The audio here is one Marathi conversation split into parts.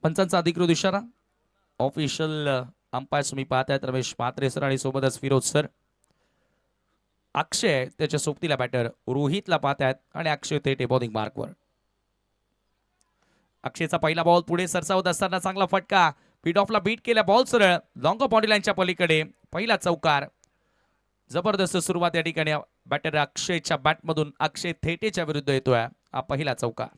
पंचांचा अधिकृत इशारा. ऑफिशियल अंपायर तुम्ही पाहतायत रमेश म्हात्रे सर आणि सोबतच फिरोज सर. अक्षय त्याच्या सोबतीला बॅटर रोहितला पाहतायत आणि अक्षय थेट बॉलिंग मार्कवर. अक्षयचा पहिला बॉल पुढे सरसावत असताना चांगला फटका. बीट ऑफला बीट केल्या बॉल सरळ लॉंग ऑफ बॉडी लाईनच्या पलीकडे. पहिला चौकार. जबरदस्त सुरुवात या ठिकाणी बॅटर अक्षयच्या बॅटमधून अक्षय थेटेच्या विरुद्ध येतोय. हा पहिला चौकार.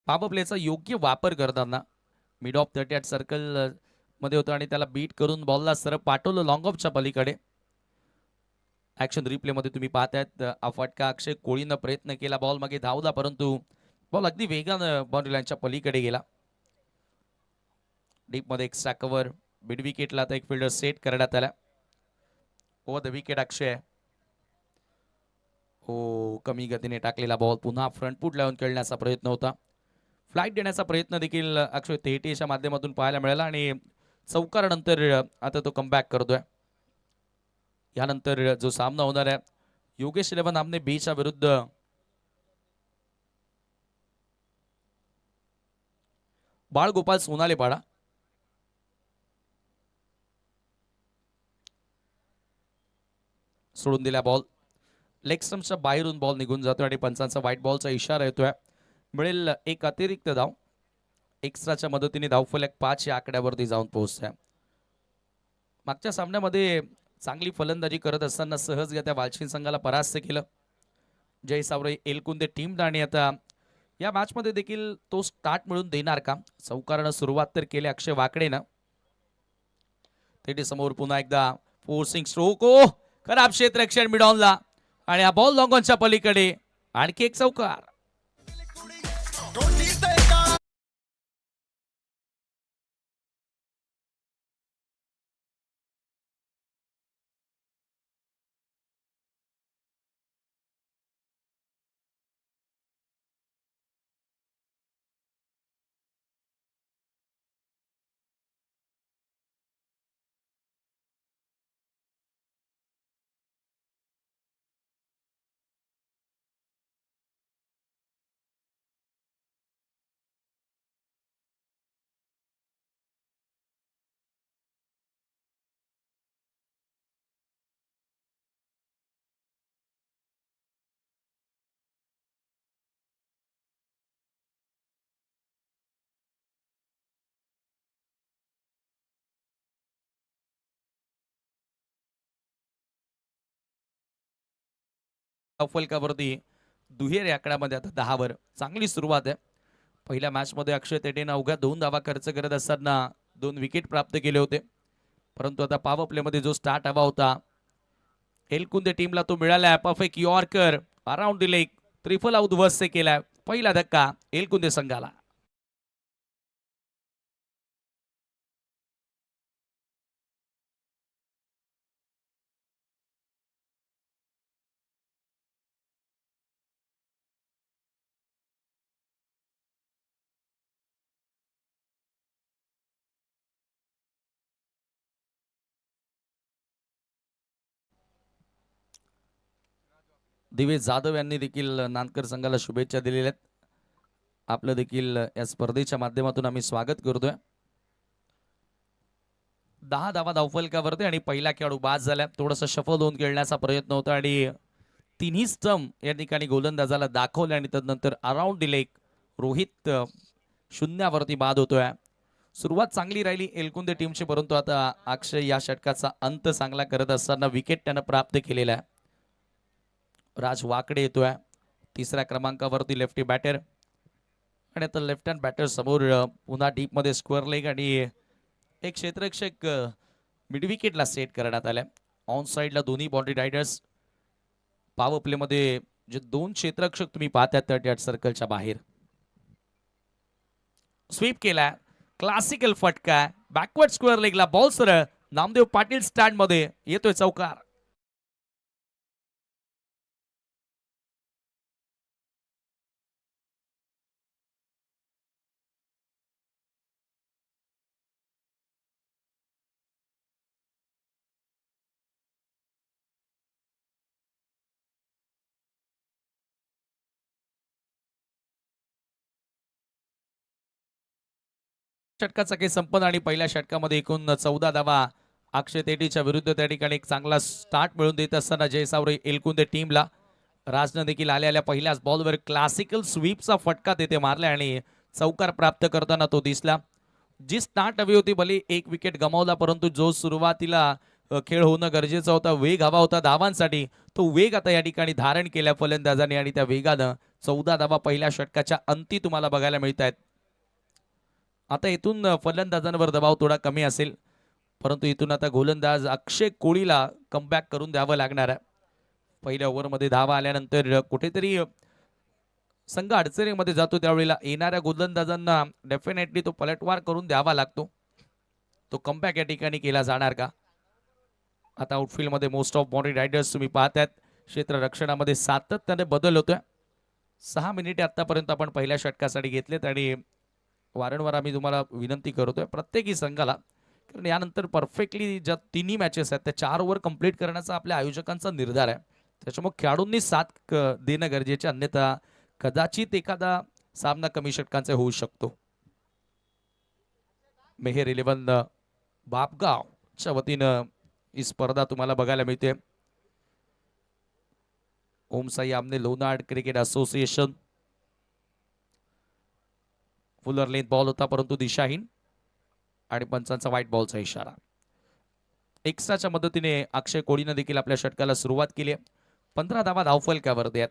पॉवर प्लेचा योग्य वापर करताना मिड ऑफ 38 सर्कल मध्ये होतं आणि त्याला बीट करून बॉलला सरळ पाठवलं लॉंग ऑफच्या पलीकडे. ऍक्शन रिप्ले मध्ये तुम्ही पाहतायत हा फटका अक्षय कोळीनं प्रयत्न केला बॉल मागे धावला परंतु बॉल अगदी वेगानं बाउंड्री लाईनच्या पलीकडे गेला. डीप मध्ये एक्स्ट्रा कव्हर मिड विकेटला आता एक फिल्डर सेट करण्यात आला. ओव्हर द विकेट अक्षय. हो कमी गतीने टाकलेला बॉल पुन्हा फ्रंट फूट लावून खेळण्याचा प्रयत्न होता. फ्लाईट देण्याचा प्रयत्न देखील अक्षय तेहटीच्या माध्यमातून पाहायला मिळाला आणि चौकारानंतर आता तो कमबॅक करतोय. यानंतर जो सामना होणार आहे योगेश 11 आमने बीच्या विरुद्ध बाळगोपाल सोनालेपाडा. सोडून दिला बॉल लेग स्टंपच्या बाहेरून बॉल निघून जातोय आणि पंचांचा व्हाईट बॉलचा इशारा येतोय. मिळेल एक अतिरिक्त धाव. एक्स्ट्राच्या मदतीने धावफलक 5 या आकड्यावरती जाऊन पोहोचतोय. मागच्या सामन्यामध्ये चांगली फलंदाजी करत असताना सहजगत्या त्या वालशीन संघाला परास्त केलं जय सावरे एलकुंदे टीम. आणि आता या मॅच मध्ये देखील तो स्टार्ट मिळून देणार का. चौकारानं सुरुवात तर केली अक्षय वाकडेनं. तेथे समोर पुन्हा एकदा फोर्सिंग स्ट्रोक. ओ खराब क्षेत्ररक्षण मिडॉनला आणि हा बॉल लॉंगॉनच्या पलीकडे. आणखी एक चौकार. फलकावरती दुहेरी आकड्यामध्ये आता 10 वर चांगली सुरुवात आहे. पहिल्या मॅच मध्ये अक्षय तेटेनं अवघ्या 2 धावा खर्च करत असताना 2 विकेट प्राप्त केले होते. परंतु आता पॉवर प्ले मध्ये जो स्टार्ट हवा होता एलकुंदे टीमला तो मिळाला. Perfect yorker around the leg त्रिफल आउट वस्त केलाय. पहिला धक्का एलकुंदे संघाला. दिवेश जाधव यांनी देखील नांदकर संघाला शुभेच्छा दिलेल्या आहेत. आपलं देखील या स्पर्धेच्या माध्यमातून आम्ही स्वागत करतोय. 10 धावा धावफलकावरती आणि पहिला खेळाडू बाद झाला. थोडंसं शफल होऊन खेळण्याचा प्रयत्न होता आणि तिन्ही स्टंप या ठिकाणी गोलंदाजाला दाखवले आणि त्यानंतर अराउंड लेग रोहित शून्यावरती बाद होतोय. सुरुवात चांगली राहिली एलकुंदे टीमची परंतु आता अक्षय या षटकाचा अंत चांगला करत असताना विकेट त्यानं प्राप्त केलेला आहे. राज वाकडे येतोय तिसऱ्या क्रमांकावरती लेफ्टी बॅटर आणि आता लेफ्ट हँड बॅटर समोर पुन्हा डीप मध्ये स्क्वेअर लेग आणि एक क्षेत्ररक्षक मिड विकेटला सेट करण्यात आलाय. ऑन साइडला दोन्ही बाउंड्री रायडर्स. पॉवर प्ले मध्ये जे 2 क्षेत्ररक्षक तुम्ही पाहताय 38 सर्कलच्या बाहेर. स्वीप केलाय क्लासिकल फटका बॅकवर्ड स्क्वेअर लेगला बॉल सरळ नामदेव पाटील स्टँड मध्ये येतोय चौकार. षटकाचा काही संपन्न आणि पहिल्या षटकामध्ये एकूण 14 धावा अक्षय तेटीच्या विरुद्ध त्या ठिकाणी एक चांगला स्टार्ट मिळून देत असताना जयसावरे एलकुंदे टीमला राजनं देखील आलेल्या पहिल्याच बॉलवर क्लासिकल स्वीपचा फटका तेथे मारला आणि चौकार प्राप्त करताना तो दिसला. जी स्टार्ट हवी होती, भले एक विकेट गमावला, परंतु जो सुरुवातीला खेळ होणं गरजेचा होता, वेग हवा होता धावांसाठी, तो वेग आता या ठिकाणी धारण केला फलंदाजांनी आणि त्या वेगानं 14 धावा पहिल्या षटकाच्या अंती तुम्हाला बघायला मिळत आहेत. आता इथून फलंदाजांवर दबाव थोडा कमी असेल, परंतु इथून आता गोलंदाज अक्षय कोळीला कमबॅक करून द्यावं लागणार आहे. पहिल्या ओव्हरमध्ये धावा आल्यानंतर कुठेतरी संघ अडचणीमध्ये जातो, त्यावेळेला येणाऱ्या गोलंदाजांना डेफिनेटली तो पलटवार करून द्यावा लागतो. तो कमबॅक या ठिकाणी केला जाणार का? आता आउटफील्डमध्ये मोस्ट ऑफ बाउंड्री रायडर्स तुम्ही पाहतायत. क्षेत्ररक्षणामध्ये सातत्याने बदल होतोय. 6 मिनिटे आतापर्यंत आपण पहिल्या षटकासाठी घेतलेत आणि वारंवार आम्ही तुम्हाला विनंती करतोय प्रत्येकी संघाला, कारण यानंतर परफेक्टली ज्या तिन्ही मॅचेस आहेत त्या 4 ओव्हर कंप्लीट करण्याचा आपल्या आयोजकांचा निर्धार आहे. त्याच्यामुळे खेळाडूंनी साथ देणं गरजेचे, अन्यथा कदाचित एखादा सामना कमी षटकांचा होऊ शकतो. मेहर 11 बापगावच्या वतीनं ही स्पर्धा तुम्हाला बघायला मिळते. Om Sai Aamne Lonard cricket association. Fuller length ball होता परंतु दिशाहीन आणि पंचांचा व्हाईट बॉलचा इशारा. एक्स्ट्राच्या मदतीने अक्षय कोळीनं देखील आपल्या षटकाला सुरुवात केली आहे. 15 धावा धावफलकावरती आहेत.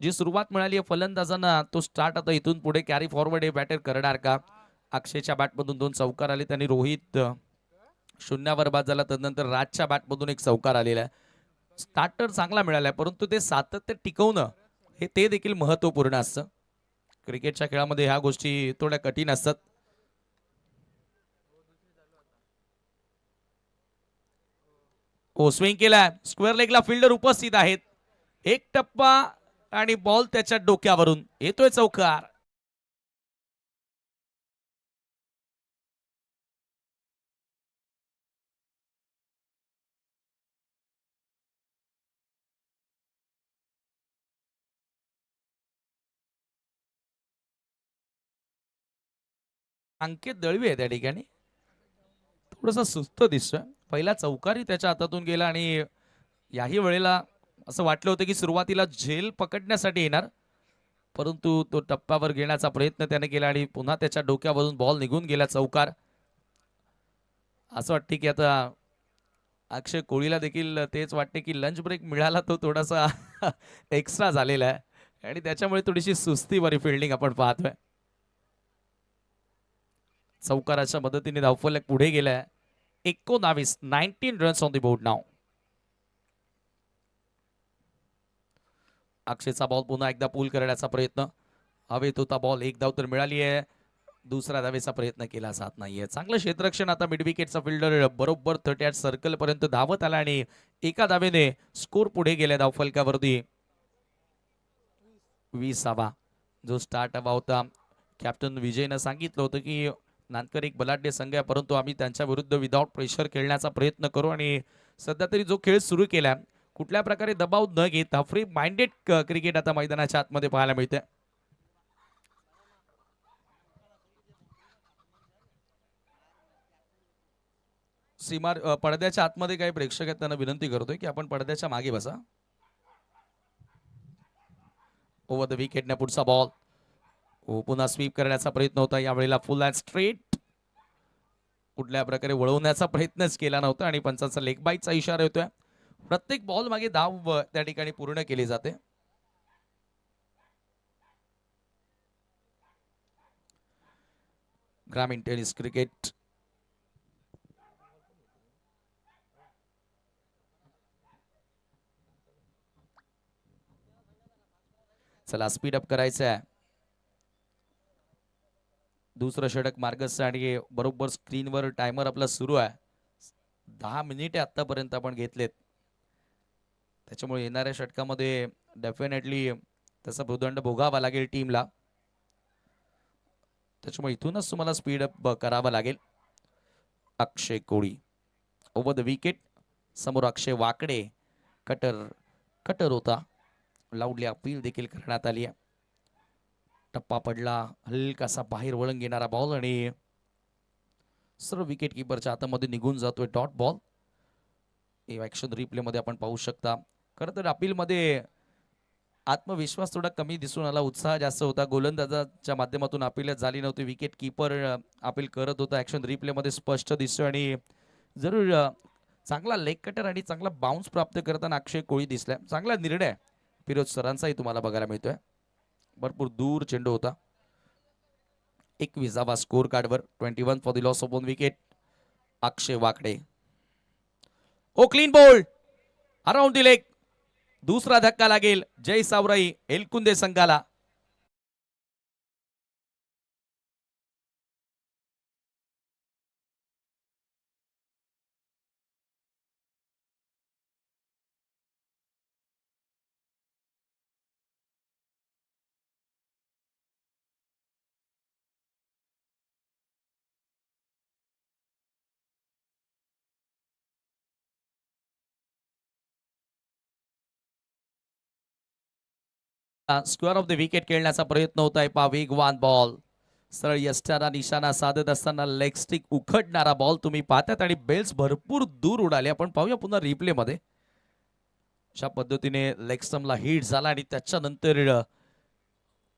जी सुरुवात मिळाली आहे फलंदाजांना, तो स्टार्ट आता इथून पुढे कॅरी फॉरवर्ड हे बॅटर करणार का? अक्षयच्या बॅटमधून 2 चौकार आले, त्यांनी रोहित शून्यावर बाद झाला, तदनंतर राजच्या बॅटमधून एक चौकार आलेला आहे. स्टार्टर चांगला मिळाला आहे, परंतु ते सातत्य टिकवणं हे ते देखील महत्वपूर्ण असतं. क्रिकेटच्या खेळामध्ये ह्या गोष्टी थोड्या कठीण असतात. स्विंग केलाय, स्क्वेअर लेगला फिल्डर उपस्थित आहेत. एक टप्पा आणि बॉल त्याच्या डोक्यावरून येतोय चौकार. अंकित दळवी आहे त्या ठिकाणी, थोडासा सुस्त दिसतोय. पहिला चौकारी त्याच्या हातातून गेला आणि याही वेळेला असं वाटलं होतं की सुरुवातीला झेल पकडण्यासाठी येणार, परंतु तो टप्प्यावर घेण्याचा प्रयत्न त्याने केला आणि पुन्हा त्याच्या डोक्यावरून बॉल निघून गेला चौकार. असं वाटते की आता अक्षय कोळीला देखील तेच वाटते की लंच ब्रेक मिळाला तो थोडासा एक्स्ट्रा झालेला आहे आणि त्याच्यामुळे थोडीशी सुस्तीवारी फिल्डिंग आपण पाहतोय. चौकाराच्या मदतीने धावफलक पुढे गेलाय. 19 रन्स ऑन द बोर्ड नाव. अक्षयचा बॉल पुन्हा एकदा पूल करण्याचा प्रयत्न, हवेत होता बॉल, एक धाव तर मिळाली आहे, दुसऱ्या धावेचा प्रयत्न केला जात नाहीये. चांगलं क्षेत्ररक्षण आता मिड विकेटचा फिल्डर बरोबर 38 सर्कल पर्यंत धावत आला आणि एका धावेने स्कोर पुढे गेल्या धावफलकावरती. 20 जो स्टार्ट हवा होता. कॅप्टन विजयनं सांगितलं होतं की नानकर एक बलाढ्य संघ आहे, परंतु आम्ही त्यांच्या विरुद्ध विदाउट प्रेशर खेळण्याचा प्रयत्न करू आणि सध्या तरी जो खेळ सुरू केला, कुठल्या प्रकारे दबाव न घेता फ्री माइंडेड क्रिकेट आता मैदानाच्या आतमध्ये पाहायला मिळते. सीमा पडद्याच्या आतमध्ये काही प्रेक्षक आहेत, त्यांना विनंती करतोय की आपण पडद्याच्या मागे बसा. ओव्हर द विकेटने पुढचा बॉल, पुन्हा स्वीप करण्याचा प्रयत्न होता. यावेळेला फुल अँड स्ट्रेट कुठल्या प्रकारे वळवण्याचा प्रयत्नच केला नव्हता आणि पंचांचा लेग बाईटचा इशारा येतोय. प्रत्येक बॉल मागे धाव त्या ठिकाणी पूर्ण केली जाते. ग्रामीण टेनिस क्रिकेट चला स्पीड अप करायचं आहे. दुसरं षटक मार्गस्थ आणि बरोबर स्क्रीनवर टायमर आपला सुरू आहे. 10 मिनिटे आतापर्यंत आपण घेतलेत, त्याच्यामुळे येणाऱ्या षटकामध्ये डेफिनेटली त्याचा भूदंड भोगावा लागेल टीमला. त्याच्यामुळे इथूनच तुम्हाला स्पीड अप करावा लागेल. अक्षय कोळी ओव्हर द विकेट, समोर अक्षय वाकडे, कटर होता, लाऊडली अपील देखील करण्यात आली आहे. टप्पा पडला, हलकासा बाहेर वळण घेणारा बॉल आणि सर्व विकेट किपरच्या हातामध्ये निघून जातोय डॉट बॉल. हे ॲक्शन रिप्ले मध्ये आपण पाहू शकता. खरं तर अपीलमध्ये आत्मविश्वास थोडा कमी दिसून आला, उत्साह जास्त होता. गोलंदाजाच्या माध्यमातून अपील झाली नव्हती. विकेट किपर अपील करत होता. ॲक्शन रिप्ले मध्ये स्पष्ट दिसतोय आणि जरूर चांगला लेग कटर आणि चांगला बाउन्स प्राप्त करताना अक्षय कोळी दिसलाय. चांगला निर्णय फिरोज सरांचाही तुम्हाला बघायला मिळतोय. भरपूर दूर चेंडू होता. 21वा स्कोर कार्डवर 21 for the loss of 1 wicket. Akshay Wakde. Oh clean bowled around the leg. दुसरा धक्का लागेल जय सावराई एलकुंदे संघाला. स्क्वेअर ऑफ द विकेट खेळण्याचा प्रयत्न होत आहे. वेगवान बॉल सरळ यष्टारा निशाणा साधत असताना लेग स्टिक उखडणारा बॉल तुम्ही पाहतात आणि बेल्स भरपूर दूर उडाले. आपण पाहूया पुन्हा रिप्ले मध्ये. अशा पद्धतीने लेग स्टम्पला हिट झाला आणि त्याच्यानंतर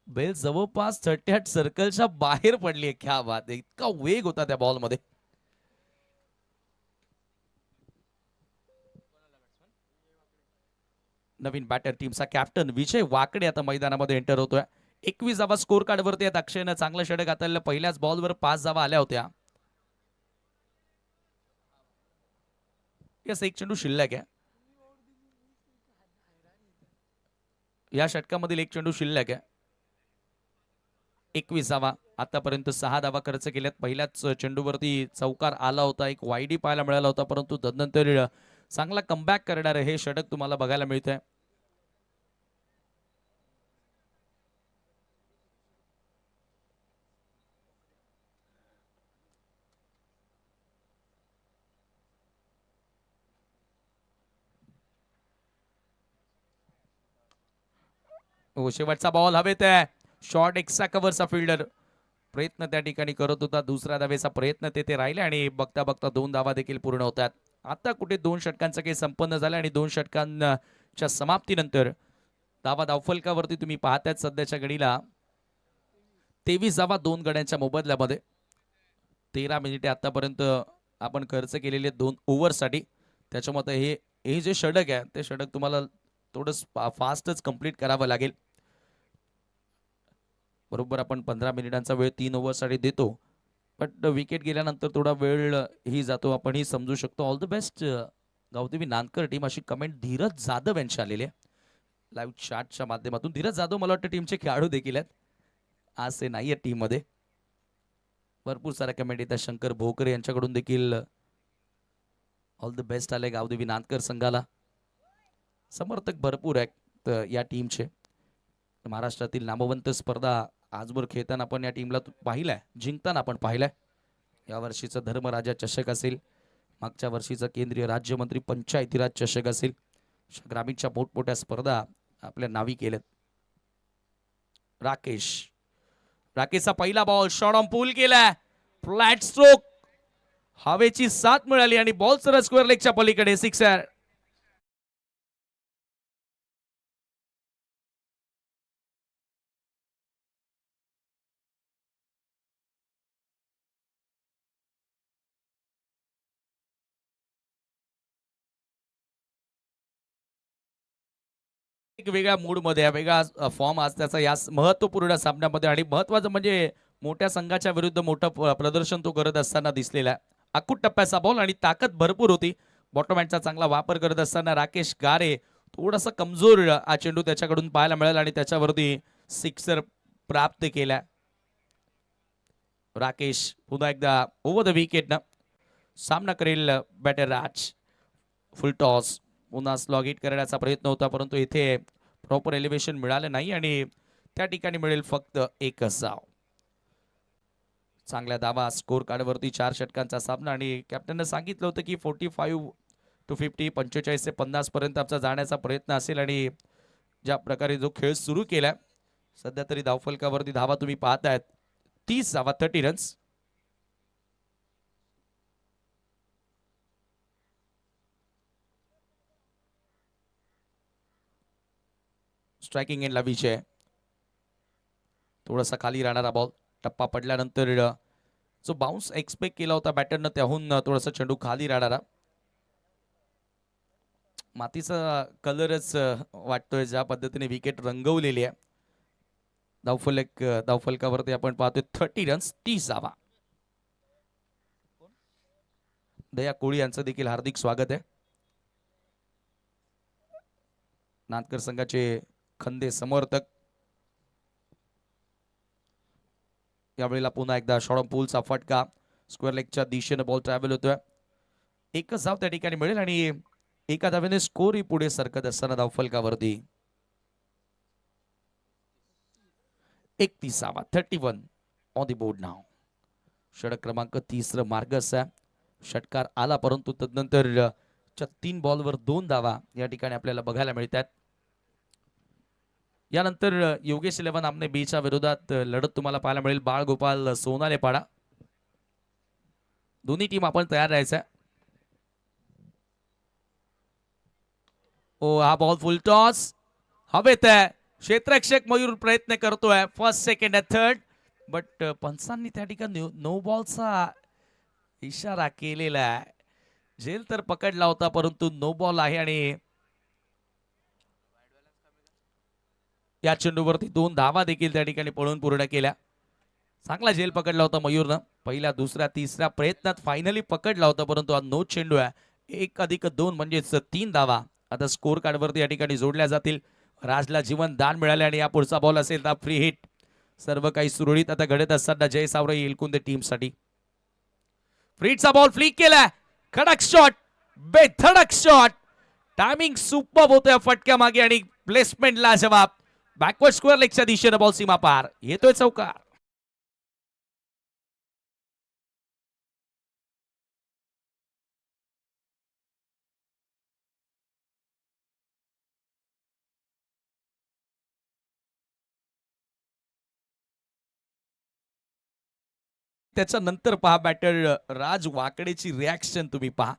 बेल जवळपास 38 सर्कलच्या बाहेर पडली. क्या बात आहे. इतका वेग होता त्या बॉल मध्ये. नवीन बॅटर टीमचा कॅप्टन विजय वाकडे आता मैदानामध्ये एंटर होतोय. 21 धावा स्कोर कार्ड वरती आहेत. अक्षयनं चांगलं षटक हाताळलं. पहिल्याच बॉलवर 5 धावा आल्या होत्या. यस, एक चेंडू शिल्लक आहे. या षटकामधील एक चेंडू शिल्लक आहे. 21 धावा आतापर्यंत 6 धावा खर्च केल्यात. पहिल्याच चेंडूवरती चौकार आला होता. एक वाईडी पाहायला मिळाला होता, परंतु तदनंतर चांगला कमबॅक करणारे हे षटक तुम्हाला बघायला मिळतंय. शेवटचा बॉल हवेत आहे. शॉर्ट एक्स्ट्रा कव्हरचा फिल्डर प्रयत्न त्या ठिकाणी करत होता. दुसऱ्या धावेचा प्रयत्न तेथे राहिले आणि बघता बघता 2 धावा देखील पूर्ण होतात. आता कुठे 2 षटकांचं काही संपन्न झालं आणि 2 षटकांच्या समाप्तीनंतर धावा धावफलकावरती तुम्ही पाहताय सध्याच्या घडीला 23 धावा 2 गड्यांच्या मोबदल्यामध्ये. 13 मिनिटे आतापर्यंत आपण खर्च केलेले 2 ओव्हरसाठी. त्याच्यामध्ये हे जे षटक आहे ते षटक तुम्हाला थोडं फास्टच कंप्लीट करावं लागेल. बरोबर आपण 15 मिनिटांचा वेळ 3 ओव्हरसाठी देतो, बट विकेट गेल्यानंतर थोडा वेळ ही जातो, आपण ही समजू शकतो. All the best Gavdevi Nankar team, अशी कमेंट धीरज जाधव यांची आलेली आहे लाईव्ह चॅटच्या माध्यमातून. धीरज जाधव मला वाटतं टीमचे खेळाडू देखील आहेत, आज ते नाही आहेत टीममध्ये. भरपूर साऱ्या कमेंट येतात. शंकर भोकरे यांच्याकडून देखील ऑल द बेस्ट आले गावदेवी नानकर संघाला. समर्थक भरपूर आहेत या टीमचे. महाराष्ट्रातील नामवंत स्पर्धा आजवर खेळताना आपण या टीमला पाहिलाय, जिंकताना आपण पाहिलाय. या वर्षीचा धर्मराजा चषक असेल, मागच्या वर्षीचा केंद्रीय राज्यमंत्री पंचायती राज चषक असेल, ग्रामीणच्या मोठमोठ्या स्पर्धा आपल्या नावी केल्यात. राकेशचा पहिला बॉल शॉर्ट ऑन पूल केलाय. फ्लॅट स्ट्रोक, हवेची साथ मिळाली आणि बॉल सरळ स्क्वेअर लेगच्या पलीकडे सिक्सर. एक वेगळ्या मूड मध्ये, वेगळा फॉर्म आज त्याचा या महत्वपूर्ण सामन्यामध्ये. आणि महत्वाचं म्हणजे मोठ्या संघाच्या विरुद्ध मोठं प्रदर्शन तो करत असताना दिसलेला आहे. अकूट टप्प्याचा बॉल आणि ताकद भरपूर होती. बॉटम हँडचा चांगला वापर करत असताना राकेश गारे थोडासा कमजोर हा चेंडू त्याच्याकडून पाहायला मिळाला आणि त्याच्यावरती सिक्सर प्राप्त केला. राकेश पुन्हा एकदा ओव्हर द विकेट ना सामना करेल बॅटर राज. फुल टॉस पुन्हा स्लॉग हिट करण्याचा प्रयत्न होता, परंतु इथे प्रॉपर एलिव्हेशन मिळालं नाही आणि त्या ठिकाणी मिळेल फक्त एकच धाव. चांगल्या धावा स्कोर कार्डवरती 4 षटकांचा सामना. आणि कॅप्टनने सांगितलं होतं की 45 to 50 45 ते 50 पर्यंत आमचा जाण्याचा प्रयत्न असेल. आणि ज्या प्रकारे जो खेळ सुरू केला सध्या तरी धावफलकावरती धावा तुम्ही पाहतायत 30 धावा 30 रन्स. स्ट्रायकिंग एंडला विजय. थोडासा खाली राहणारा बॉल, टप्पा पडल्यानंतर जो बाउन्स एक्सपेक्ट केला होता बॅटरनं त्याहून थोडासा चेंडू खाली राहणारा. मातीचा कलरच वाटतोय ज्या पद्धतीने विकेट रंगवलेली आहे. धावफलकावरती आपण पाहतोय 30 रन्स 30 धावा. दया कोळी यांचं देखील हार्दिक स्वागत आहे. नांदकर संघाचे खंदे समर्थक. यावेळेला पुन्हा एकदा शॉर्ट पूलचा फटका, स्क्वेअर लेगच्या दिशेने बॉल ट्रॅव्हल होतोय. एकच धाव त्या ठिकाणी मिळेल आणि एका धावेने स्कोरही पुढे सरकत असताना धावफलकावरती 31 31 ऑन द बोर्ड नाव. षटक क्रमांक 30 मार्गस आहे. षटकार आला परंतु तदनंतर 3 बॉलवर 2 धावा या ठिकाणी आपल्याला बघायला मिळतात. यानंतर योगेश 11 आमने बीच्या विरोधात लढत तुम्हाला पाहायला मिळेल. बाळगोपाल सोनालेपाडा. दोन्ही टीम आपण तयार राहायचं. ओ हा बॉल फुल टॉस हवेत आहे. क्षेत्ररक्षक मयूर प्रयत्न करतोय फर्स्ट सेकंड आणि थर्ड, बट पंचांनी त्या ठिकाणी नो बॉलचा इशारा केलेला आहे. झेल तर पकडला होता परंतु नो बॉल आहे आणि या चेंडूवरती 2 धावा देखील त्या ठिकाणी पळून पूर्ण केल्या. चांगला झेल पकडला होता मयूरनं. पहिल्या दुसऱ्या तिसऱ्या प्रयत्नात फायनली पकडला होता परंतु हा नो चेंडू आहे. 1+2 म्हणजेच 3 धावा आता स्कोर कार्डवरती या ठिकाणी जोडल्या जातील. राजला जीवन दान मिळाले आणि या पुढचा बॉल असेल तर फ्री हिट. सर्व काही सुरळीत आता घडत असताना जय सावरई एलकुंदे टीमसाठी फ्रीटचा बॉल फ्लिक केलाय. खडक शॉट, बेधडक शॉट. टायमिंग सुपर होतोय फटक्या मागे आणि प्लेसमेंटला जवाब. बॅकवर्ड स्क्वेअर लेगच्या दिशेने बॉल सीमा पार येतोय चौकार. त्याच्यानंतर पहा बॅटर राज वाकडेची रिॲक्शन तुम्ही पहा.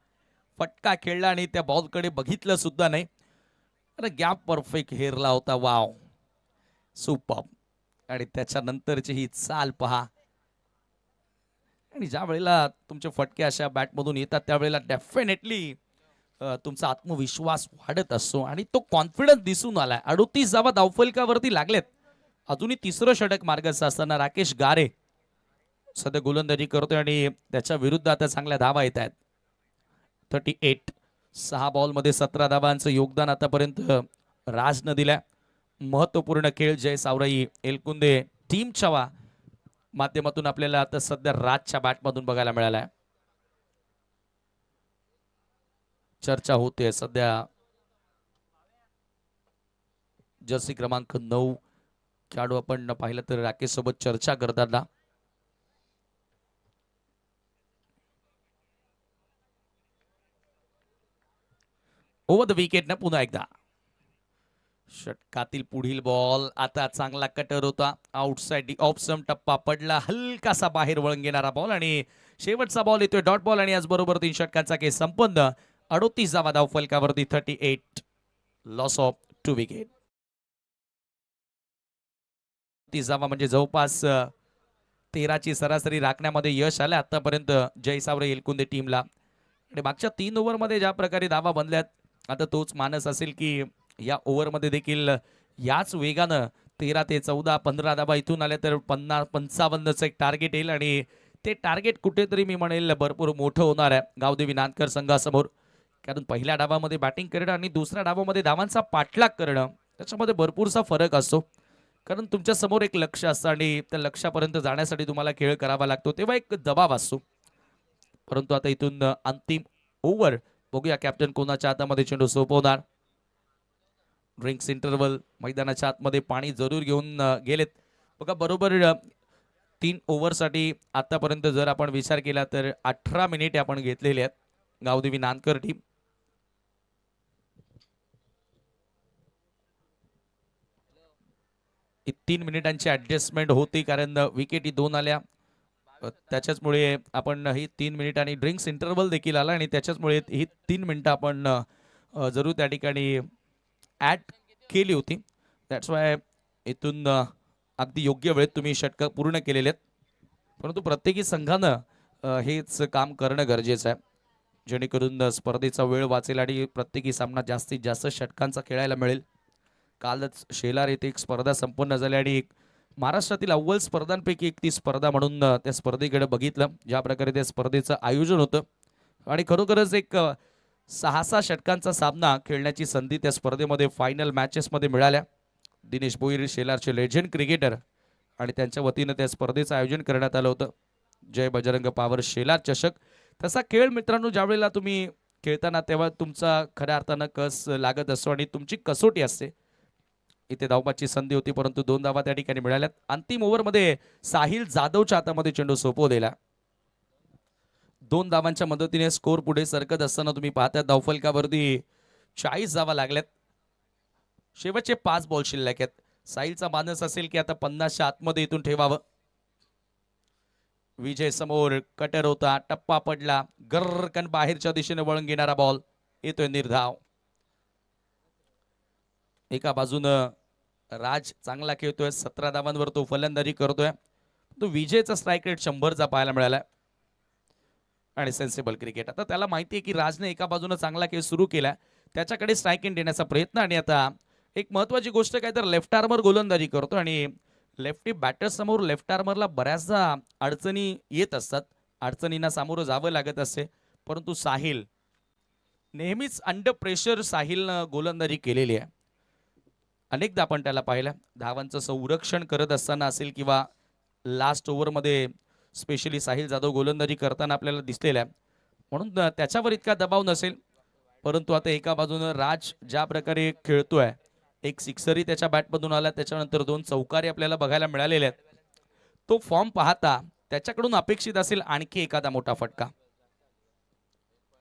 फटका खेळला आणि त्या बॉलकडे बघितलं सुद्धा नाही. अरे गॅप परफेक्ट हेरला होता. Wow, super. आणि त्याच्यानंतरची ही चाल पहा. आणि ज्या वेळेला तुमचे फटके अशा बॅटमधून येतात त्यावेळेला डेफिनेटली तुमचा आत्मविश्वास वाढत असतो आणि तो कॉन्फिडन्स दिसून आलाय. 38 धावा धावफलकावरती लागलेत. अजूनही तिसरं षटक मार्गस्थ असताना राकेश गारे सध्या गोलंदाजी करतोय आणि त्याच्या विरुद्ध आता चांगल्या धावा येत आहेत. 38. 6 बॉलमध्ये 17 धावांचं योगदान आतापर्यंत राजनं दिलंय. महत्वपूर्ण खेळ जय सावरई एलकुंदे टीमच्या माध्यमातून आपल्याला आता सध्या राजच्या बॅटमधून बघायला मिळालाय. चर्चा होते सध्या जर्सी क्रमांक 9 खेळाडू आपण पाहिलं तर राकेश सोबत चर्चा करताना. ओव्हर द विकेट ना पुन्हा एकदा षटकातील पुढील बॉल आता चांगला कटर होता. आउटसाइड ऑफ स्टंप टप्पा पडला. हलकासा बाहेर वळून घेणारा बॉल आणि शेवटचा बॉल येतोय डॉट बॉल आणि याचबरोबर 3 षटकांचा केस संपन्न. 38 धावा धावफलकावरती 38. Loss of 2 wicket. 30 धावा म्हणजे जवळपास 13ची सरासरी राखण्यामध्ये यश आलं आतापर्यंत जय सावरई एलकुंदे टीमला. आणि मागच्या 3 ओव्हरमध्ये ज्या प्रकारे धावा बनल्यात आता तोच मानस असेल की या ओव्हरमध्ये देखील याच वेगानं 13 ते 14 15 धावा इथून आल्या तर 50-55चं एक टार्गेट येईल आणि ते टार्गेट कुठेतरी मी म्हणेल भरपूर मोठं होणार आहे गावदेवी नांदकर संघासमोर. कारण पहिल्या डावामध्ये बॅटिंग करणं आणि दुसऱ्या डावामध्ये धावांचा पाठलाग करणं त्याच्यामध्ये भरपूरसा फरक असतो. कारण तुमच्या समोर एक लक्ष्य असतं आणि त्या लक्ष्यापर्यंत जाण्यासाठी तुम्हाला खेळ करावा लागतो तेव्हा एक दबाव असतो. परंतु आता इथून अंतिम ओव्हर बघूया कॅप्टन कोणाच्या हातामध्ये चेंडू सोपवणार. ड्रिंक्स इंटरवल मैदानाच्या आतमध्ये पाणी जरूर घेऊन गेलेत. बघा बरोबर 3 ओव्हरसाठी आतापर्यंत जर आपण विचार केला तर 18 मिनिटे आपण घेतलेले आहेत गावदेवी नांदकर टीम. ही 3 मिनिटांची ऍडजस्टमेंट होती कारण विकेटी 2 आल्या. त्याच्याचमुळे आपण ही 3 मिनिट आणि ड्रिंक्स इंटरवल देखील आला आणि त्याच्याचमुळे ही 3 मिनिटं आपण जरूर त्या ठिकाणी ऍड केली होती. दॅट्स वाय इथून अगदी योग्य वेळेत तुम्ही षटकं पूर्ण केलेले आहेत. परंतु प्रत्येकी संघानं हेच काम करणं गरजेचं आहे, जेणेकरून स्पर्धेचा वेळ वाचेल आणि प्रत्येकी सामना जास्तीत जास्त षटकांचा खेळायला मिळेल. कालच शेलार येथे एक स्पर्धा संपन्न झाली आणि एक महाराष्ट्रातील अव्वल स्पर्धांपैकी एक ती स्पर्धा म्हणून त्या स्पर्धेकडे बघितलं, ज्या प्रकारे त्या स्पर्धेचं आयोजन होतं. आणि खरोखरच एक 6-6 षटकांचा सामना खेळण्याची संधी त्या स्पर्धेमध्ये फायनल मॅचेसमध्ये मिळाल्या. दिनेश भोईर शेलारचे लेजंड क्रिकेटर आणि त्यांच्या वतीनं त्या स्पर्धेचं आयोजन करण्यात आलं होतं, जय बजरंग पावर शेलार चषक. तसा खेळ मित्रांनो ज्यावेळेला तुम्ही खेळताना तेव्हा तुमचा खऱ्या अर्थानं कस लागत असतो आणि तुमची कसोटी असते. इथे धावबाची संधी होती परंतु 2 धावा त्या ठिकाणी मिळाल्यात. अंतिम ओव्हरमध्ये साहिल जाधवच्या हातामध्ये चेंडू सोपवलेला. 2 धावांच्या मदतीने स्कोर पुढे सरकत असताना तुम्ही पाहता धावफलकावरती 40 धावा लागल्यात. शेवटचे 5 बॉल शिल्लक आहेत. साहिलचा मानस असेल की आता 50च्या आतमध्ये इथून ठेवावं. विजय समोर कटर होता, टप्पा पडला, गर्रकन बाहेरच्या दिशेने वळून घेणारा बॉल येतोय निर्धाव. एका बाजूनं राज चांगला खेळतोय, 17 धावांवर तो फलंदाजी करतोय. तो विजयचा स्ट्राईक रेट 100चा पाहायला मिळाला आणि सेन्सिबल क्रिकेट. आता त्याला माहिती आहे की राजने एका बाजूने चांगला खेळ सुरू केला, त्याच्याकडे स्ट्राईक इन देण्याचा प्रयत्न. आणि आता एक महत्वाची गोष्ट काय तर लेफ्ट आर्मर गोलंदाजी करतो आणि लेफ्टी बॅटर समोर लेफ्ट आर्मरला बऱ्याचदा अडचणी येत असतात, अडचणींना सामोरं जावं लागत असते. परंतु साहिल नेहमीच अंडर प्रेशर साहिलनं गोलंदाजी केलेली आहे. अनेकदा आपण त्याला पाहिलं धावांचं संरक्षण करत असताना असेल किंवा लास्ट ओव्हरमध्ये स्पेशली साहिल जाधव गोलंदाजी करताना आपल्याला दिसलेला आहे, म्हणून त्याच्यावर इतका दबाव नसेल. परंतु आता एका बाजूनं राज ज्या प्रकारे खेळतोय, एक सिक्सरी त्याच्या बॅटमधून आला, त्याच्यानंतर 2 चौकारी आपल्याला बघायला मिळालेले आहेत. तो फॉर्म पाहता त्याच्याकडून अपेक्षित असेल आणखी एखादा मोठा फटका.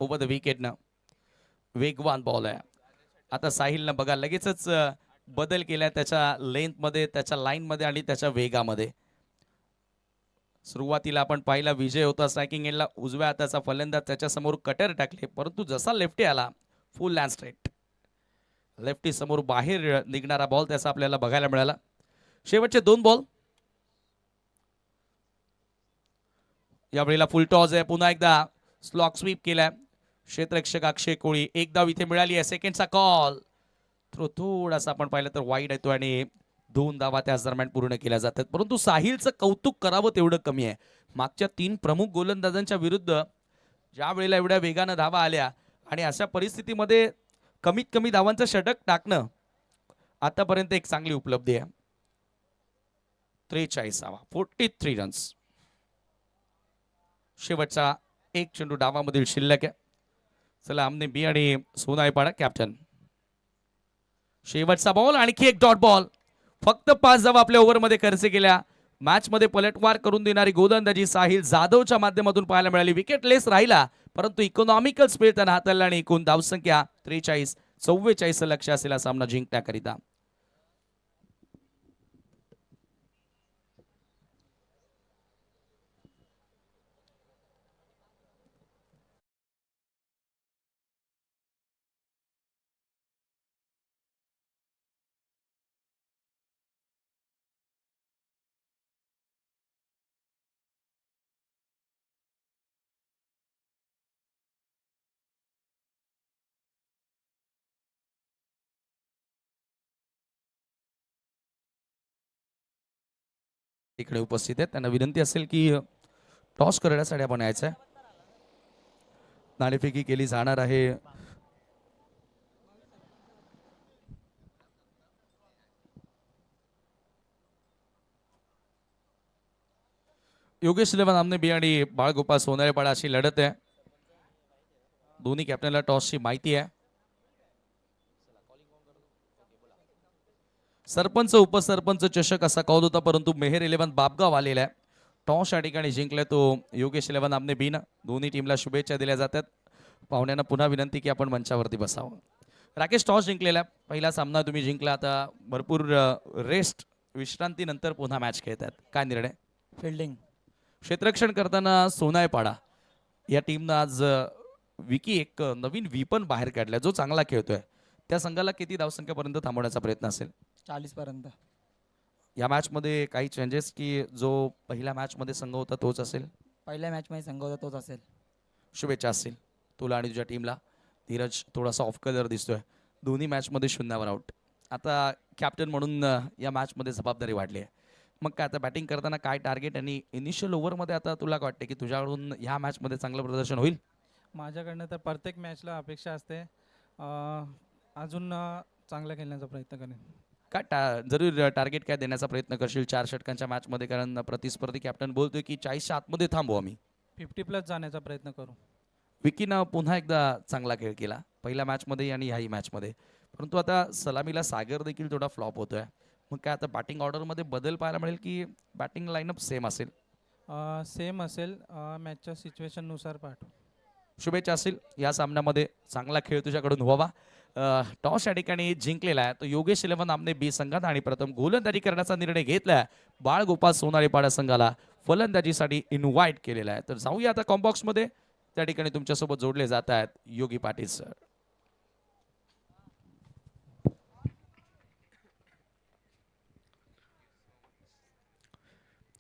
ओव्हर द विकेटनं वेगवान बॉल आहे. आता साहिलनं बघा लगेचच बदल केलाय त्याच्या लेंथमध्ये, त्याच्या लाईनमध्ये आणि त्याच्या वेगामध्ये. सुरुवातीला आपण पाहिला विजय होता स्ट्रायकिंग एंडला, उजव्या हाताचा फलंदाज त्याच्यासमोर कटर टाकले, परंतु जसा लेफ्टी आला फुल लँड स्ट्रेट लेफ्टी समोर बाहेर निघणारा बॉल त्याचा आपल्याला बघायला मिळाला. शेवटचे 2 बॉल. यावेळेला फुल टॉस आहे, पुन्हा एकदा स्लॉक स्वीप केलाय क्षेत्ररक्षक अक्षय कोळी. एक धाव इथे मिळाली आहे, सेकंडचा कॉल. थ्रो थोडासा आपण पाहिलं तर वाईड येतो आणि 2 धावा त्याच दरम्यान पूर्ण केल्या जातात. परंतु साहिलचं कौतुक करावं तेवढं कमी आहे. मागच्या 3 प्रमुख गोलंदाजांच्या विरुद्ध ज्या वेळेला एवढ्या वेगानं धावा आल्या आणि अशा परिस्थितीमध्ये कमीत कमी धावांचं षटक टाकणं आतापर्यंत एक चांगली उपलब्धी आहे. 43 धावा, 43 रन्स. शेवटचा एक चेंडू डावामधील शिल्लक आहे. चला आमने बी आणि सोनाईपाडा कॅप्टन. शेवटचा बॉल, आणखी एक डॉट बॉल. फक्त 5 धावा आपल्या ओव्हरमध्ये खर्च केल्या. मॅचमध्ये पलटवार करून देणारी गोलंदाजी साहिल जाधवच्या माध्यमातून पाहायला मिळाली. विकेटलेस राहिला परंतु इकॉनॉमिकल स्पेल त्यानं हाताळला आणि एकूण धावसंख्या 43-44 लक्ष असलेला सामना जिंकण्याकरिता. इकडे उपस्थित आहेत, त्यांना विनंती असेल की टॉस करण्यासाठी आपण यायचं आहे. नाणेफेकी केली जाणार आहे. योगेश इलेव्हन आमने बी आणि बाळगोपाळ सोनारेपाडा अशी लढत आहे. दोन्ही कॅप्टनला टॉसची माहिती आहे. सरपंच उपसरपंच चषक असा कॉल होता परंतु मेहर 11 बापगाव आलेला आहे. टॉस या ठिकाणी जिंकलाय तो योगेश 11 आमने बी ना. दोन्ही टीमला शुभेच्छा दिल्या जातात. पाहुण्यांना पुन्हा विनंती की आपण मंचावरती बसावं. राकेश टॉस जिंकलेला पहिला सामना तुम्ही जिंकला, आता भरपूर रेस्ट विश्रांतीनंतर पुन्हा मॅच खेळतात. काय निर्णय? फिल्डिंग. क्षेत्ररक्षण करताना सोनाईपाडा या टीमनं आज विकी एक नवीन विपन बाहेर काढलाय जो चांगला खेळतोय. त्या संघाला किती धावसंख्येपर्यंत थांबवण्याचा प्रयत्न असेल? 40 पर्यंत. या मॅचमध्ये काही चेंजेस की जो पहिल्या मॅचमध्ये संघ होता तोच असेल? पहिल्या मॅचमध्ये संघ होता तोच असेल. शुभेच्छा असतील तुला आणि तुझ्या टीमला. धीरज थोडासा ऑफ कलर दिसतोय. दोन्ही मॅचमध्ये शून्यावर आउट. आता कॅप्टन म्हणून या मॅचमध्ये जबाबदारी वाढली आहे. मग काय आता बॅटिंग करताना काय टार्गेट आणि इनिशियल ओव्हरमध्ये आता तुला काय वाटते की तुझ्याकडून ह्या मॅचमध्ये चांगलं प्रदर्शन होईल? माझ्याकडनं तर प्रत्येक मॅचला अपेक्षा असते अजून चांगलं खेळण्याचा प्रयत्न करेन. काय जरूर टार्गेट काय देण्याचा प्रयत्न करशील 4 षटकांच्या मॅचमध्ये? कारण प्रतिस्पर्धी कॅप्टन बोलतोय की 40च्या आतमध्ये थांबू आम्ही. 50+ जाण्याचा प्रयत्न करू. विकीनं पुन्हा एकदा चांगला खेळ केला पहिल्या मॅचमध्ये आणि ह्याही मॅचमध्ये. परंतु आता सलामीला सागर देखील थोडा फ्लॉप होतोय. मग काय आता बॅटिंग ऑर्डरमध्ये बदल पाहायला मिळेल की बॅटिंग लाईनअप सेम असेल? सेम असेल. मॅचच्या सिच्युएशननुसार पाठवू. शुभेच्छा असतील या सामन्यामध्ये. चांगला खेळ तुझ्याकडून व्हावा. टॉस या ठिकाणी जिंकलेला आहे तो योगेश 11 आमने बी संघात आणि प्रथम गोलंदाजी करण्याचा निर्णय घेतलाय. बाळगोपाळ सोनारीपाडा संघाला फलंदाजीसाठी इन्व्हाइट केलेला आहे. तर जाऊया आता कॉम्बॉक्समध्ये. त्या ठिकाणी तुमच्यासोबत जोडले जात आहेत योगी पाटील सर.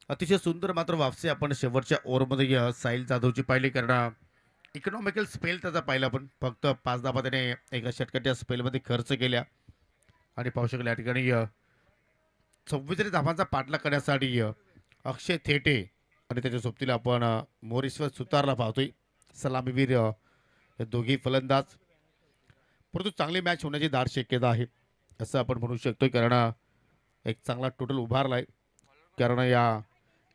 अतिशय सुंदर मात्र वापसी आपण शेवटच्या ओव्हरमध्ये साहिल जाधवची पाहिली. कारण इकॉनॉमिकल स्पेल त्याचा पाहिला आपण. फक्त 5 धावा त्याने एका षटकाच्या स्पेलमध्ये खर्च केल्या आणि पाहू शकले या ठिकाणी 44 धावांचा पाठलाग करण्यासाठी अक्षय थेटे आणि त्याच्या सोबतीला आपण मोरेश्वर सुतारला पाहतोय. सलामीवीर हे दोघी फलंदाज. परंतु चांगली मॅच होण्याची दाट शक्यता आहे असं आपण म्हणू शकतोय. कारण एक चांगला टोटल उभारला आहे. कारण या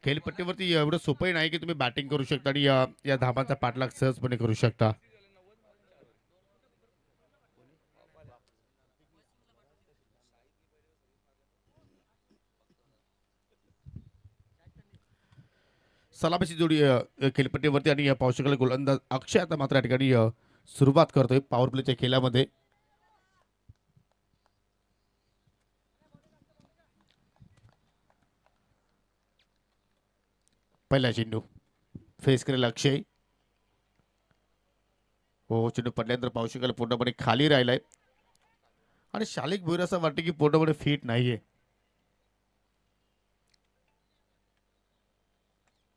खेळपट्टीवरती एवढं सोपंही नाही की तुम्ही बॅटिंग करू शकता आणि या धाबांचा पाठलाग सहजपणे करू शकता. सलामीची जोडी खेळपट्टीवरती आणि या पाहू शकले गोलंदाज अक्षय आता मात्र या ठिकाणी सुरुवात करतोय पॉवर प्लेच्या खेळामध्ये. पहिला चेंडू फेस करेल अक्षय. हो, चेंडू पडल्यानंतर पाहू शकाल पूर्णपणे खाली राहिलाय आणि शालिक भोईर असं वाटतं की पूर्णपणे फिट नाहीये.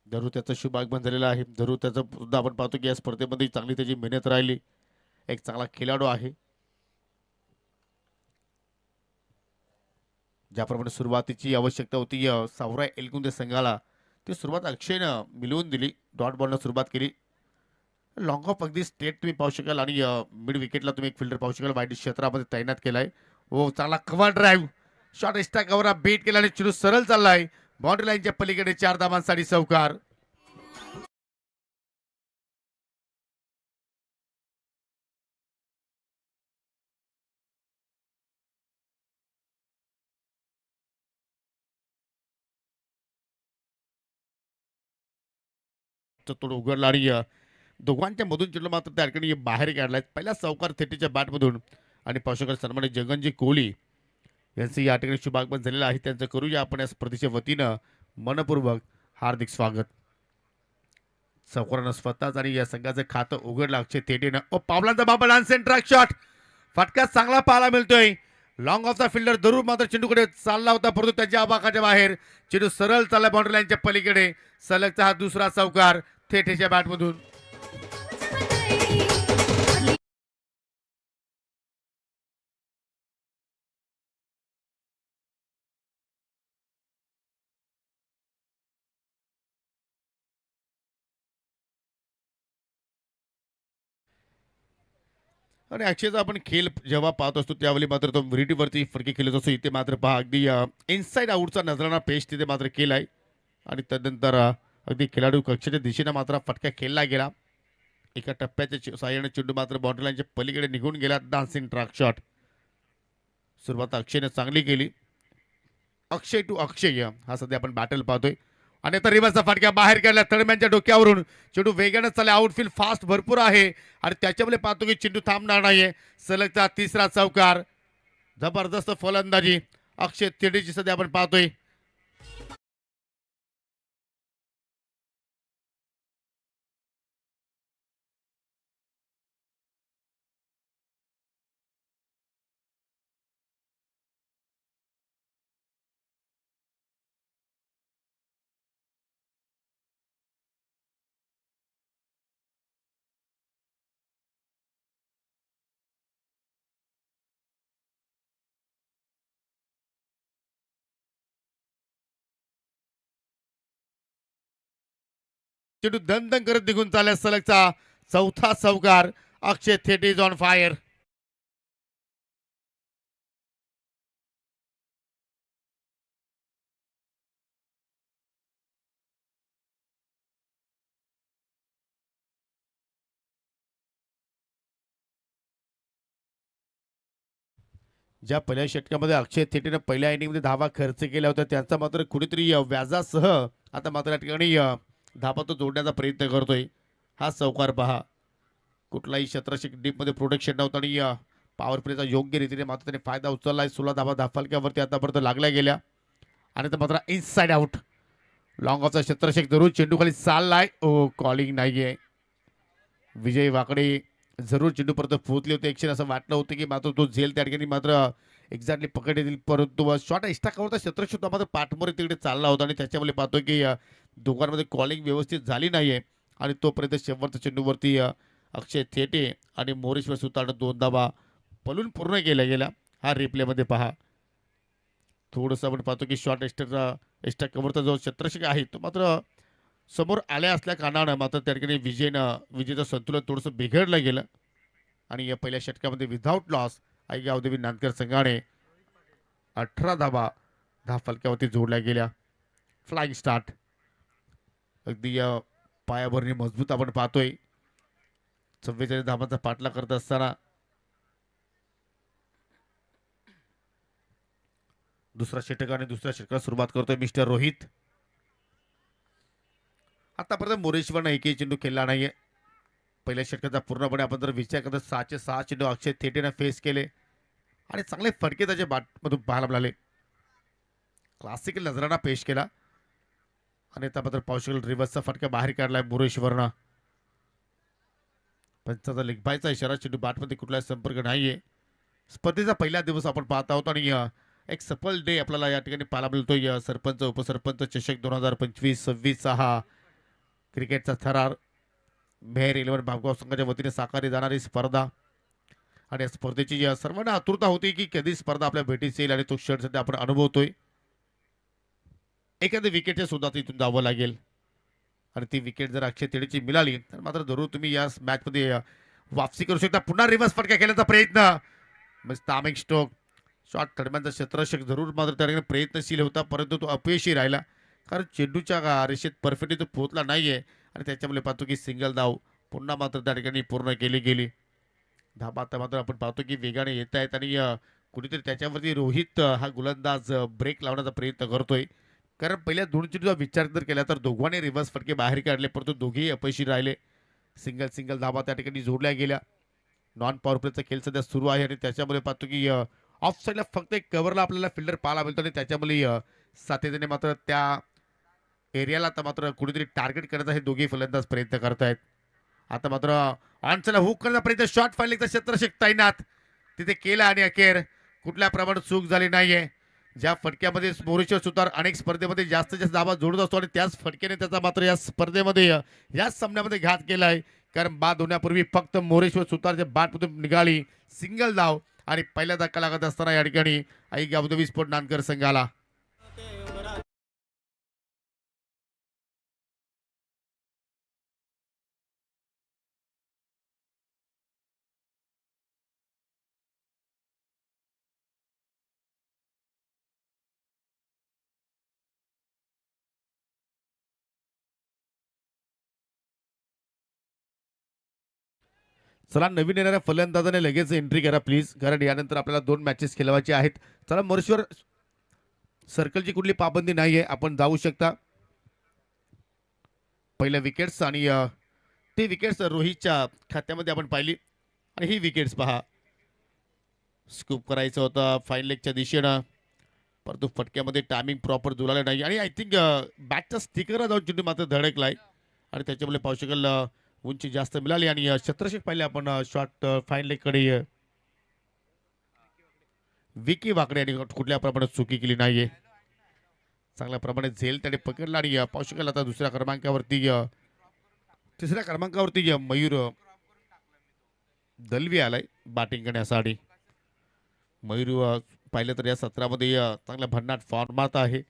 जरूर त्याचा शुभ आगमन झालेला आहे. जरूर त्याचं सुद्धा आपण पाहतो की या स्पर्धेमध्ये चांगली त्याची मेहनत राहिली. एक चांगला खेळाडू आहे. ज्याप्रमाणे सुरुवातीची आवश्यकता होती सावराय एलकुंदे संघाला ती सुरुवात अक्षयनं मिळवून दिली. डॉट बॉलनं सुरुवात केली. लॉंग ऑफ अगदी स्ट्रेट तुम्ही पाहू शकाल आणि मिड विकेटला तुम्ही एक फिल्डर पाहू शकाल वाईट क्षेत्रामध्ये तैनात केलाय. हो, चांगला cover drive shot extra cover beat केला आणि चेंडू सरळ चाललाय बाउंड्री लाईनच्या पलीकडे. 4 धावांसाठी चौकार. तोड उघडला आणि दोघांच्या मधून चेंडू मात्र त्या ठिकाणी बाहेर काढलाय पहिला चौकार थेटीच्या बॅटमधून. आणि पाहू शकाल सन्मानित जगनजी कोहली यांचं या ठिकाणी शुभागमन झालेलं आहे. त्यांचं करूया आपण या स्पर्धेच्या वतीनं मनपूर्वक हार्दिक स्वागत. चौकारानं स्वतःच आणि या संघाचं खातं उघडलं अक्षय थेटेनं. ओ, पावलांचा बाबा लहान ट्रॅक शॉट फटका चांगला पाहायला मिळतोय. लॉंग ऑफचा फिल्डर जरूर मात्र चेंडूकडे चालला होता परंतु त्याच्या आबाखाच्या बाहेर. चेंडू सरळ चालला बाउंड्री लाईनच्या पलीकडे. सलगचा हा दुसरा चौकार थेटेच्या बॅटमधून. आणि अक्षयचा आपण खेळ जेव्हा पाहत असतो त्यावेळी मात्र तो व्हिडिओवरती फटके खेळत असतो. इथे मात्र पहा अगदी इनसाइड आउटचा नजराना पेश तिथे मात्र केलाय आणि त्यानंतर अगदी खेळाडू कक्षाच्या दिशेने मात्र फटका खेळला गेला. एका टप्प्याच्या साह्याने चेंडू मात्र बाउंड्री लाईनच्या पलीकडे निघून गेला. Dancing track shot. सुरुवात अक्षयने चांगली केली. अक्षय टू अक्षय हा सध्या आपण बॅटल पाहतोय. आणि आता रिव्हर्सचा फटका बाहेर काढला तळम्यांच्या डोक्यावरून. चेंडू वेगाने चालला. आउटफील्ड फास्ट भरपूर आहे आणि त्याच्यामुळे पाहतो की चेंडू थांबणार नाहीये. सलगचा तिसरा चौकार. जबरदस्त फलंदाजी अक्षय थेटेची सध्या आपण पाहतोय. चेंडू दन दन करत निघून चालला सलगचा चौथा चौकार. अक्षय थेटे इज ऑन फायर. ज्या पहिल्या षटकामध्ये अक्षय थेटेनं पहिल्या इनिंगमध्ये धावा खर्च केल्या होत्या त्यांचा मात्र कुठेतरी व्याजासह आता मात्र या ठिकाणी धावा तो जोडण्याचा प्रयत्न करतोय. हा चौकार पहा. कुठलाही क्षेत्रक्षक डीपमध्ये प्रोटेक्शन नव्हतं आणि पॉवर प्लेचा योग्य रीतीने मात्र त्याने फायदा उचललाय. 16 धावा धाफलक्यावरती आतापर्यंत लागल्या गेल्या आणि तर मात्र इनसाइड आउट. लॉंग ऑफचा क्षेत्रक्षक जरूर चेंडू खाली चाललाय. ओ कॉलिंग नाहीये. विजय वाकडे जरूर चेंडू परत पोहोचले होते. एक्शन असं वाटलं होतं की मात्र तो झेल त्या ठिकाणी मात्र एक्झॅक्टली पकड येतील, परंतु शॉट एक्स्ट्रा कव्हरचा क्षेत्रक्षक मात्र पाठमोरे तिकडे चालला होता आणि त्याच्यामुळे पाहतोय की दोघांमध्ये कॉलिंग व्यवस्थित झाली नाहीये आणि तोपर्यंत शेवटच्या चेंडूवरती अक्षय थेटे आणि मोरेश्वर सुतारनं 2 धावा पलून पूर्ण केल्या गेल्या. हा रिप्लेमध्ये पहा. थोडंसं आपण पाहतो की शॉट एक्स्ट्रा कव्हरचा जो क्षेत्रक्षक आहे तो मात्र समोर आल्या असल्या कारणानं मात्र त्या ठिकाणी विजेचं संतुलन थोडंसं बिघडलं गेलं आणि या पहिल्या षटकामध्ये विधाऊट लॉस आईगाव देवी नांदकर संघाने 18 धावा फलक्यावरती जोडल्या गेल्या. Flying start. अगदी पायाभरणी मजबूत आपण पाहतोय. 44 धावांचा पाठला करत असताना दुसरा षटक आणि दुसऱ्या षटकाला सुरुवात करतोय मिस्टर रोहित. आतापर्यंत मोरेश्वरनं एकही चेंडू खेळला नाहीये. पहिल्या षटकाचा पूर्णपणे आपण जर विचार करतो 6चे 6 चेंडू अक्षय थेटेनं फेस केले आणि चांगले फटके त्याच्या बॅटमधून पाहायला मिळाले. क्लासिकल नजराना पेश केला आणि त्याबद्दल पावशेल रिव्हर्सचा फटका बाहेर काढलाय मोरेश्वरनं. पंचाचा लेगबायचा इशारा. चेंडू बॅटमध्ये कुठलाही संपर्क नाहीये. स्पर्धेचा पहिला दिवस आपण पाहत आहोत आणि एक सफल डे आपल्याला या ठिकाणी पाहायला मिळतोय. सरपंच उपसरपंच चषक 2025-26 हा क्रिकेटचा थरार मेहर 11 भागगाव संघाच्या वतीने साकारली जाणारी स्पर्धा आणि या स्पर्धेची सर्वांना आतुरता होती की कधी स्पर्धा आपल्या भेटीस येईल आणि तो क्षण सध्या आपण अनुभवतोय. एखाद्या विकेटच्या सुद्धा इथून जावं लागेल आणि ती विकेट जर अक्षय थेटेची मिळाली तर मात्र जरूर तुम्ही या मॅचमध्ये वापसी करू शकता. पुन्हा रिव्हर्स फटका खेळण्याचा प्रयत्न. तामिक स्टोक शॉट थर्डमॅनचा क्षेत्ररक्षक जरूर मात्र त्या ठिकाणी प्रयत्नशील होता परंतु तो अपयशी राहिला कारण चेंडूच्या रेषेत परफेक्टली तो पोहोचला नाहीये आणि त्याच्यामुळे पाहतो की सिंगल धाव पुन्हा मात्र त्या ठिकाणी पूर्ण केली गेली. धाबा आता मात्र आपण पाहतो की वेगाने येत आहेत आणि कुठेतरी त्याच्यावरती रोहित हा गोलंदाज ब्रेक लावण्याचा प्रयत्न करतोय कारण पहिल्या 2 चेंडूचा विचार जर केला तर दोघांनी रिव्हर्स फटके बाहेर काढले परंतु दोघेही अपयशी राहिले. सिंगल धाबा त्या ठिकाणी जोडल्या गेल्या. नॉन पॉवर प्लेचा खेळ सध्या सुरू आहे आणि त्याच्यामुळे पाहतो की ऑफ साईडला फक्त एक कव्हरला आपल्याला फिल्डर पाहायला मिळतो आणि त्याच्यामुळे साथीने मात्र त्या एरियाला आता मात्र कुठेतरी टार्गेट करण्याचा हे दोघे फलंदाज प्रयत्न करतायत. आता मात्र ऑनचला हुक करण्याचा प्रयत्न. शॉट फायलिंगचा क्षेत्ररक्षक तैनात तिथे केला आणि अखेर कुठल्या प्रमाणात चूक झाली नाहीये. ज्या फटक्यामध्ये मोरेश्वर सुतार अनेक स्पर्धेमध्ये जास्तीत जास्त धावा जोडत असतो आणि त्याच फटक्याने त्याचा मात्र या स्पर्धेमध्ये याच सामन्यामध्ये घात केलाय कारण बाद होण्यापूर्वी फक्त मोरेश्वर सुतारच्या बॅटमधून निघाली सिंगल धाव आणि पहिला धक्का लागत असताना या ठिकाणी आईगाव देवी स्पोर्ट नांदकर संघाला. चला नवीन येणाऱ्या फलंदाजाने लगेच एंट्री करा प्लीज कारण यानंतर आपल्याला 2 मॅचेस खेळवायचे आहेत. चला मोरेश्वर सर्कलची कुठली पाबंदी नाहीये आपण जाऊ शकता. पहिल्या विकेट्स आणि ते विकेट्स रोहितच्या खात्यामध्ये आपण पाहिली आणि ही विकेट्स पहा. स्कूप करायचं होतं फाईन लेगच्या दिशेनं परंतु फटक्यामध्ये टायमिंग प्रॉपर जुळालं नाही आणि आय थिंक बॅटच्या स्टिकरला जाऊन चेंडू मात्र धडकलाय आणि त्याच्यामुळे पाहू शकाल उंची जास्त मिळाली आणि क्षेत्ररक्षक पाहिले आपण शॉट फाईन लेगकडे विकी वाकडे आणि कुठल्या प्रमाणात चुकी केली नाहीये. चांगल्या प्रमाणे झेल त्याने पकडला आणि पाहू शकाल आता तिसऱ्या क्रमांकावरती मयूर दलवी आलाय बॅटिंग करण्यासाठी. मयूर पाहिलं तर या सत्रामध्ये चांगल्या भन्नाट फॉर्मात आहे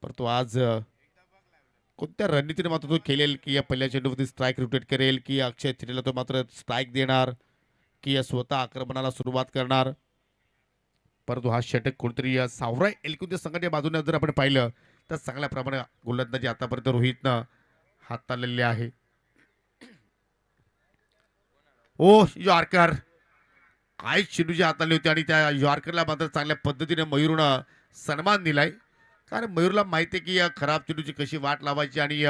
परंतु आज कोणत्या रणनीतीने मात्र तो खेळेल की या पहिल्या चेंडूवरती स्ट्राईक रोटेट करेल की अक्षय थिटेला तो मात्र स्ट्राईक देणार की या स्वतः आक्रमणाला सुरुवात करणार. परंतु हा षटक कोणतरी सावराय एलकुंदे संघाच्या बाजूने जर आपण पाहिलं तर चांगल्या प्रमाणे गोलंदाजी आतापर्यंत रोहितनं हाताळलेली आहे. ओ यॉर्कर काय चेंडूची हाताळली होती आणि त्या यॉर्करला मात्र चांगल्या पद्धतीने मयूरनं सन्मान दिलाय. कारण मयूरला माहिती आहे की या खराब चेंडूची कशी वाट लावायची आणि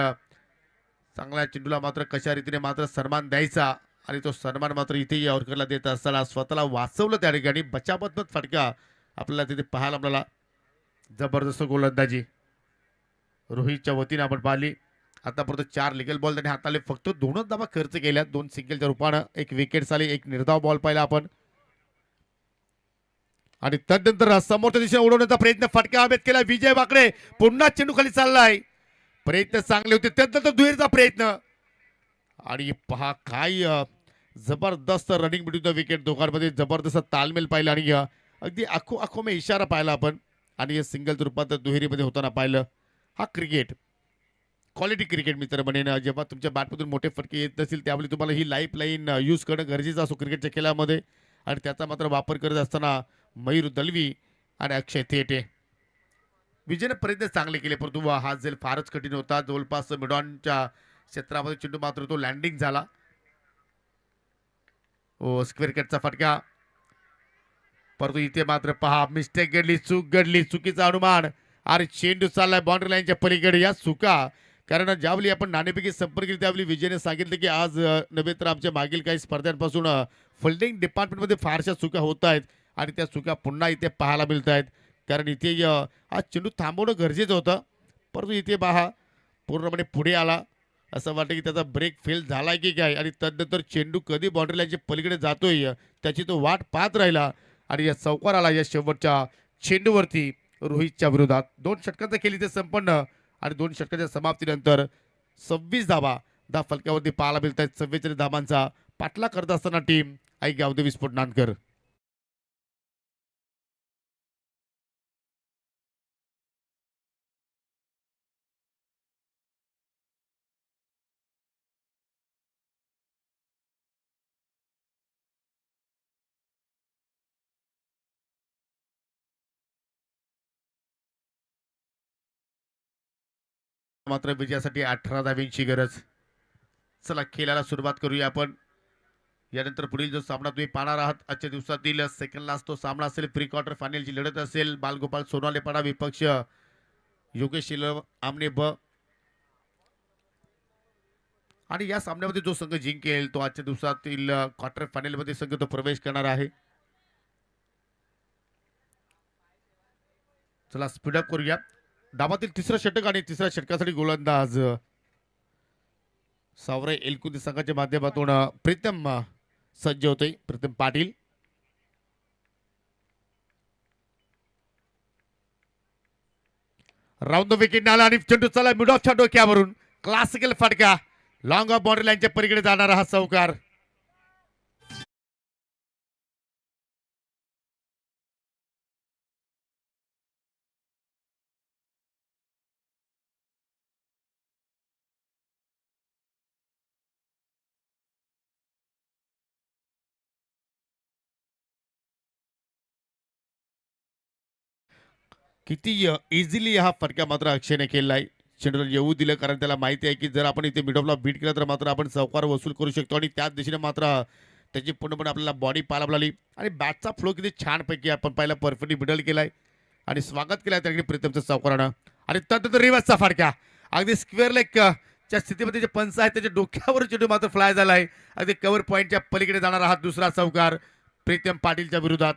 चांगल्या चेंडूला मात्र कशा रीतीने मात्र सन्मान द्यायचा आणि तो सन्मान मात्र इथे यॉर्करला देत असताना स्वतःला वाचवलं त्या ठिकाणी. बचावात्मक फटका आपल्याला तिथे पाहायला मिळाला. जबरदस्त गोलंदाजी रोहितच्या वतीने आपण पाहिली. आतापर्यंत 4 लिगल बॉल त्याने हाताळले. फक्त 2च धावा खर्च केल्या 2 सिंगलच्या रूपानं. 1 विकेट आली 1 निर्धाव बॉल पाहिला आपण आणि तदनंतर समोरच्या दिशेने उडवण्याचा प्रयत्न फटका हवेत केला. विजय वाकडे पुन्हा चेंडू खाली चाललाय. प्रयत्न चांगले होते त्यानंतर दुहेरीचा प्रयत्न आणि पहा काय जबरदस्त रनिंग बिटवीन द विकेट. दोघांमध्ये जबरदस्त तालमेल पाहिला आणि अगदी आखो आखो में इशारा पाहिला आपण आणि या सिंगल रूपात दुहेरीमध्ये होताना पाहिलं. हा क्रिकेट क्वालिटी क्रिकेट मित्र म्हणेन. जेव्हा तुमच्या बॅटमधून मोठे फटके येत नसतील त्यावेळी तुम्हाला ही लाईफ लाईन यूज करणं गरजेचं असो क्रिकेटच्या खेळामध्ये आणि त्याचा मात्र वापर करत असताना मयूर दलवी आणि अक्षय थेटे विजयने प्रयत्न चांगले केले. परंतु हा झेल फारच कठीण होता. जवळपास मिडॉनच्या क्षेत्रामध्ये चेंडू मात्र तो लँडिंग झाला. ओ स्क्वेअर कटचा फटका. परंतु इथे मात्र पहा मिस्टेक घडली चूक घडली चुकीचा अनुमान आणि चेंडू चाललाय बाउंड्री लाईनच्या पलीकडे. या चुका कारण ज्यावेळी आपण नाणेफेकी संपर्क केली त्यावेळी विजयने सांगितलं की आज नव्हे तर आमच्या मागील काही स्पर्धांपासून फिल्डिंग डिपार्टमेंटमध्ये फारशा चुका होत आहेत आणि त्या चुका पुन्हा इथे पाहायला मिळत आहेत. कारण इथे हा चेंडू थांबवणं गरजेचं होतं. परंतु इथे पहा पूर्णपणे पुढे आला. असं वाटतं की त्याचा ब्रेक फेल झालाय की काय आणि तदनंतर चेंडू कधी बाउंड्री लाईनच्या पलीकडे जातोय त्याची तो वाट पाहत राहिला आणि या चौकार आला या शेवटच्या चेंडूवरती रोहितच्या विरोधात. 2 षटकांचा खेळ ते संपन्न आणि 2 षटकाच्या समाप्तीनंतर 26 धावा फलकावरती पाहायला मिळत आहेत. 44 धावांचा पाठला करत असताना टीम आई गावदेवी विस्फोट नांदकर. मात्र विजयासाठी 18 धाव्यांची गरज. चला खेळाला सुरुवात करूया आपण. यानंतर पुढील जो सामना तुम्ही पाहणार आहात आजच्या दिवसातील सेकंड लास्ट तो सामना असेल. प्री क्वार्टर फायनलची लढत असेल. बालगोपाल सोनाले पाडा विपक्ष योगेश आमने ब आणि या सामन्यामध्ये जो संघ जिंकेल तो आजच्या दिवसातील क्वार्टर फायनल मध्ये संघ तो प्रवेश करणार आहे. चला स्पीडअप करूया. डावातील तिसरं षटक आणि तिसऱ्या षटकासाठी गोलंदाज सावरे एलकुंदी संघाच्या माध्यमातून प्रीतम सज्ज होते. Pritam Patil round the wicket आला आणि चेंडू चला मिड ऑफच्या डोक्यावरून क्लासिकल फटका. लॉंग ऑफ बाउंड्री लाईनच्या पलीकडे जाणारा हा चौकार. किती इझिली हा फटका मात्र अक्षयने केलाय. चेंडूला येऊ दिलं कारण त्याला माहिती आहे की जर आपण इथे मिड ऑफला बीट केला तर मात्र आपण चौकार वसूल करू शकतो आणि त्याच दिशेने मात्र त्याची पूर्णपणे आपल्याला बॉडी पाहायला मिळाली आणि बॅटचा फ्लो किती छानपैकी आपण पाहिला परफेक्टली मिडल केलाय आणि स्वागत केलाय त्याकडे प्रीतमच्या चौकारानं आणि त्यानंतर रिव्हर्सचा फटका. अगदी स्क्वेअर लेगच्या स्थितीमध्ये जे पंच आहेत त्याच्या डोक्यावर चेंडू मात्र फ्लाय झालाय. अगदी कव्हर पॉईंटच्या पलीकडे जाणारा हा दुसरा चौकार प्रीतम पाटीलच्या विरोधात.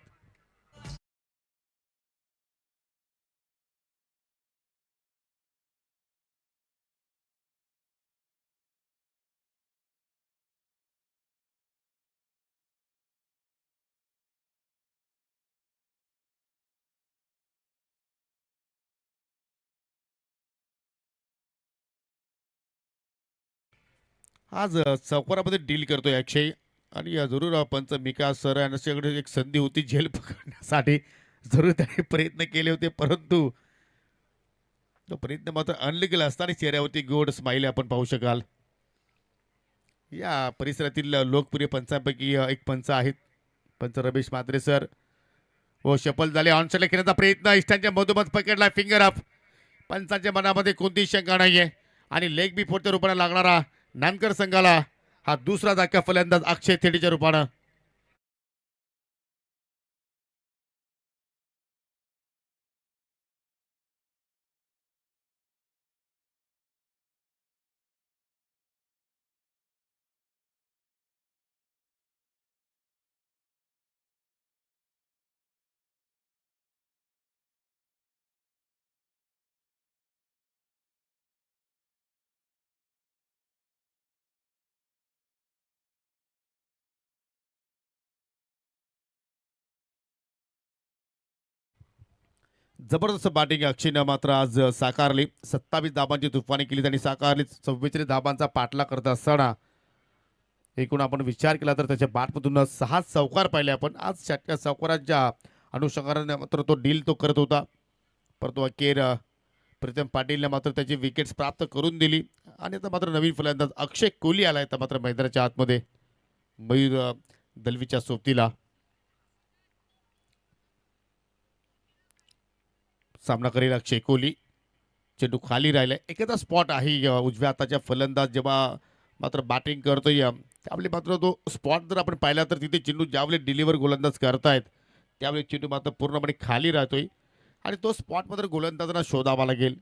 आज चौकारामध्ये डील करतोय अक्षय आणि जरूर पंच मिका सर यांच्याकडे एक संधी होती झेल पकडण्यासाठी. जरूर त्याने प्रयत्न केले होते परंतु तो प्रयत्न मात्र अनलिगल असताना चेहऱ्यावरती गोड स्माईल आपण पाहू शकाल. या परिसरातील लोकप्रिय पंचांपैकी एक पंच आहेत पंच रमेश म्हात्रे सर. व शपल झाले ऑनसाइडला खेळण्याचा प्रयत्न इष्टांच्या मधोमध पकडला फिंगर अप. पंचांच्या मनामध्ये कोणतीही शंका नाहीये आणि लेग बी फोरच्या रूपाने लागणारा नानकर संघाला हा दुसरा धक्का फलंदाज अक्षय थेटीच्या रूपानं. जबरदस्त बॅटिंग अक्षयनं मात्र आज साकारली. 27 धाबांची तुफानी केली त्यांनी साकारली. 44 धाबांचा पाठला करत असताना एकूण आपण विचार केला तर त्याच्या बॅटमधून 6 चौकार पाहिले आपण. आज षटकार चौकारांच्या अनुषंगाने मात्र तो डील तो करत होता, परंतु अखेर प्रीतम पाटीलने मात्र त्याची विकेट्स प्राप्त करून दिली. आणि आता मात्र नवीन फलंदाज अक्षय कोहली आलाय तर मात्र मैदानाच्या आतमध्ये मयूर दलवीच्या सोबतीला. सामना करेल अक्षय कोहली. चेंडू खाली राहिलाय. एखादा स्पॉट आहे उजव्या हाताच्या फलंदाज जेव्हा मात्र बॅटिंग करतोय त्यावेळी मात्र तो स्पॉट जर आपण पाहिला तर तिथे चेंडू ज्यावेळी डिलिव्हर गोलंदाज करतायत त्यावेळी चेंडू मात्र पूर्णपणे खाली राहतोय आणि तो स्पॉट मात्र गोलंदाजांना शोधावा लागेल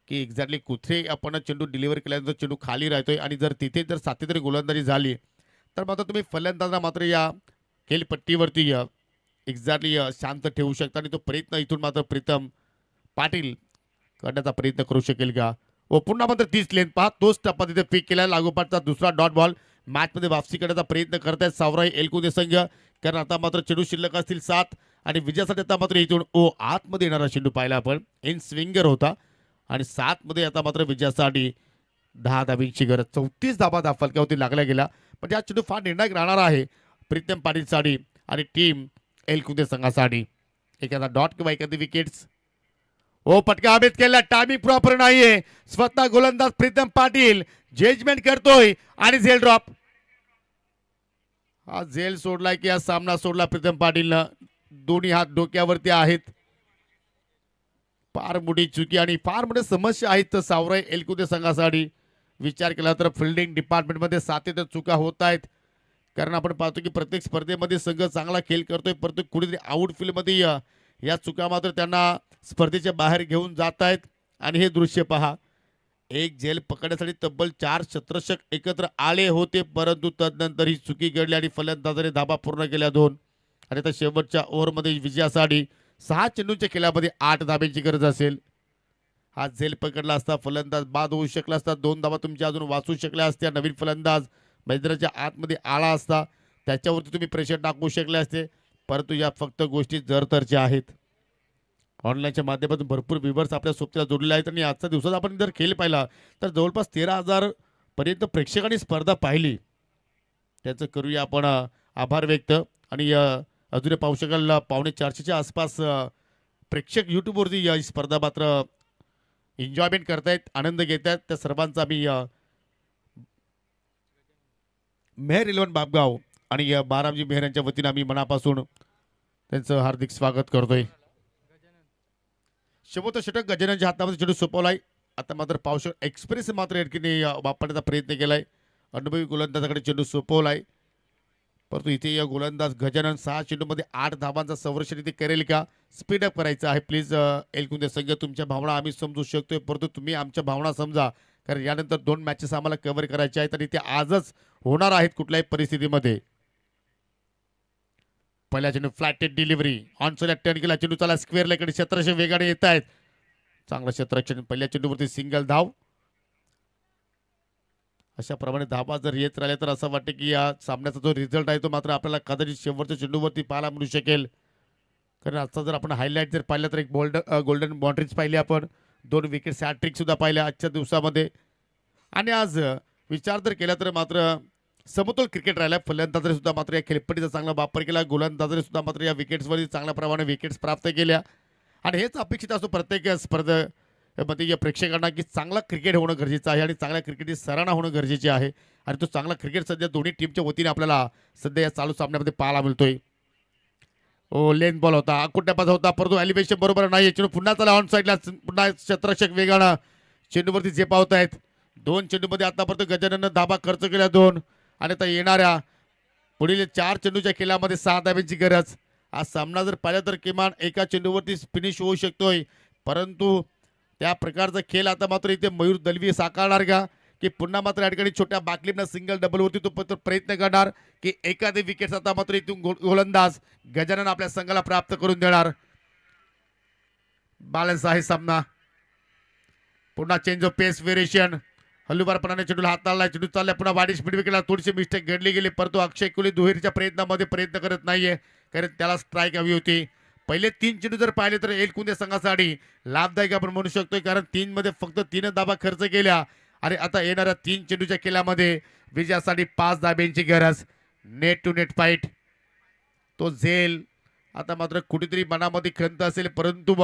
की एक्झॅक्टली कुठे आपण चेंडू डिलिव्हर केल्यानंतर चेंडू खाली राहतोय. आणि जर तिथे जर सातत्याने गोलंदाजी झाली तर मात्र तुम्ही फलंदाजांना मात्र या खेळपट्टीवरती एक्झॅक्टली शांत ठेवू शकता. आणि तो प्रयत्न इथून मात्र प्रीतम पाटील करण्याचा प्रयत्न करू शकेल का. व पुन्हा मात्र 30 लेन पहा तोच टप्पा तिथे पिक केला. लागोपाठचा दुसरा डॉट बॉल मॅचमध्ये वापसी करण्याचा प्रयत्न करतायत सावराई एलकुंदे संघ. कारण आता मात्र चेंडू शिल्लक असतील 7 आणि विजयासाठी आता मात्र इथून आतमध्ये येणारा चेंडू पाहिला आपण. इन स्विंगर होता आणि 7 मध्ये आता मात्र विजयासाठी 10 धाबींची गरज. 34 धाबा फलकावरती लागल्या गेला. म्हणजे हा चेंडू फार निर्णायक राहणार आहे प्रीतम पाटीलसाठी आणि टीम एलकुंदे संघासाठी. एखादा डॉट किंवा एखादी विकेट्स. पटका हवेत केला. टायमिंग प्रॉपर नाहीये. स्वतः गोलंदाज प्रीतम पाटील जजमेंट करतोय आणि झेल ड्रॉप. हा झेल सोडलाय की हा सामना सोडला प्रीतम पाटीलनं. दोन्ही हात डोक्यावरती आहेत. फार मोठी चुकी आणि फार मोठी समस्या आहेत तर सावराई एलकुंदे संघासाठी. विचार केला तर फिल्डिंग डिपार्टमेंटमध्ये सातत्याने चुका होत आहेत. कारण आपण पाहतो की प्रत्येक स्पर्धेमध्ये संघ चांगला खेळ करतोय परंतु कुठेतरी आउटफील्डमध्ये या चुका मात्र त्यांना स्पर्धेच्या बाहेर घेऊन जात आहेत. आणि हे दृश्य पहा. एक झेल पकडण्यासाठी तब्बल 4 क्षेत्ररक्षक एकत्र आले होते परंतु तदनंतर ही चुकी घडली आणि फलंदाजाने धाबा पूर्ण केल्या 2. आणि आता शेवटच्या ओव्हरमध्ये विजयासाठी 6 चेंडूंच्या खेळामध्ये 8 धाब्यांची गरज असेल. हा झेल पकडला असता फलंदाज बाद होऊ शकला असता. 2 धाबा तुमच्या अजून वाचू शकल्या असत्या. नवीन फलंदाज मैदानाच्या आतमध्ये आला असता त्याच्यावरती तुम्ही प्रेशर टाकू शकले असते. परंतु या फक्त गोष्टी जरतरच्या आहेत. ऑनलाईनच्या माध्यमातून भरपूर व्ह्यूअर्स आपल्या सोबतीला जोडलेले आहेत आणि आजच्या दिवसात आपण जर खेळ पाहिला तर जवळपास 13,000 पर्यंत प्रेक्षकांनी स्पर्धा पाहिली. त्याचं करूया आपण आभार व्यक्त. आणि अजून पाहू शकाल 350च्या आसपास प्रेक्षक यूट्यूबवरती या स्पर्धा मात्र एन्जॉयमेंट करतायत, आनंद घेत आहेत. त्या सर्वांचा मी मेहर इलेवन बापगाव आणि बारामजी मेहर यांच्या वतीनं आम्ही मनापासून त्यांचं हार्दिक स्वागत करतोय. शेवटचं षटक गजाननच्या हातामध्ये चेंडू सोपवलाय. आता मात्र पावसाळ एक्सप्रेस मात्र एडकीने वापरण्याचा प्रयत्न केलाय. अनुभवी गोलंदाजाकडे चेंडू सोपवलाय परंतु इथे या गोलंदाज गजानन 6 चेंडूमध्ये 8 धाबांचा संरक्षण इथे करेल का. स्पीडअप करायचं आहे प्लीज एलकुंदे संघ. तुमच्या भावना आम्ही समजू शकतोय परंतु तुम्ही आमच्या भावना समजा. कारण यानंतर 2 मॅचेस आम्हाला कव्हर करायचे आहेत आणि ते आजच होणार आहेत कुठल्याही परिस्थितीमध्ये. पहिला चेंडू flatted delivery on side turn केला. चेंडू चला स्क्वेअर लेकडे क्षेत्ररक्षण वेगाने येत आहेत. चांगलं क्षेत्ररक्षण. पहिल्या चेंडूवरती सिंगल धाव. अशा प्रमाणे धावा जर येत राहिले तर असं वाटतं की या सामन्याचा जो रिझल्ट आहे तो मात्र आपल्याला कदाचित शेवटच्या चेंडूवरती पाहायला मिळू शकेल. कारण आजचा जर आपण हायलाईट जर पाहिलं तर एक गोल्डन बाउंड्रीज पाहिली आपण. 2 विकेट्स हॅट्रिक सुद्धा पाहिल्या आजच्या दिवसामध्ये. आणि आज विचार जर केला तर मात्र समतोल क्रिकेट राहिला. फलंदाजाने सुद्धा मात्र या खेळपट्टीचा चांगला वापर केला. गोलंदाजाने सुद्धा मात्र या विकेट्सवरती चांगल्या प्रमाणे विकेट्स प्राप्त केल्या. आणि हेच अपेक्षित असतो प्रत्येक म्हणजे या प्रेक्षकांना की चांगला क्रिकेट होणं गरजेचं आहे आणि चांगल्या क्रिकेटची सराहना होणं गरजेचे आहे आणि तो चांगला क्रिकेट सध्या दोन्ही टीमच्या वतीने आपल्याला सध्या या चालू सामन्यामध्ये पाहायला मिळतोय. ओ लेन बॉल होता, कुठ्यापास होता, परंतु एलिव्हेशन बरोबर नाही. चेंडू पुन्हा चला ऑन साईडला, पुन्हा क्षेत्ररक्षक वेगानं चेंडूवरती झेपावत आहेत. 2 चेंडूमध्ये आतापर्यंत गजानननं धाबा खर्च केला 2 आणि आता येणाऱ्या पुढील 4 चेंडूच्या खेळामध्ये 6 धाब्यांची गरज. हा सामना जर पाहिला तर किमान एका चेंडूवरती फिनिश होऊ शकतोय, परंतु त्या प्रकारचा खेळ आता मात्र इथे मयूर दलवी साकारणार का की पुन्हा मात्र या ठिकाणी छोट्या बाकलीनं सिंगल डबलवरती तो प्रयत्न करणार की एखादी विकेट आता मात्र इथून गोलंदाज गजानन आपल्या संघाला प्राप्त करून देणार. बॅलन्स आहे सामना. पुन्हा चेंज ऑफ पेस व्हेरिएशन. हल्लूबारपणाने चेंडूला हात लावलाय, चेंडू चाललाय पुन्हा वाढी स्पीड विकेटला थोडीशी मिस्टेक घडली गेली, परंतु अक्षय कोहली दुहेरीच्या प्रयत्नामध्ये प्रयत्न करत नाहीये कारण त्याला स्ट्राईक हवी होती. पहिले 3 चेंडू जर पाहिले तर एलकुंदे संघासाठी लाभदायक आपण म्हणू शकतोय कारण 3 मध्ये फक्त 3 धाबा खर्च केल्या आणि आता येणाऱ्या 3 चेंडूच्या खेळामध्ये विजयासाठी 5 धाब्यांची गरज. नेट टू नेट फाईट तो झेल आता मात्र कुठेतरी मनामध्ये खंत असेल, परंतु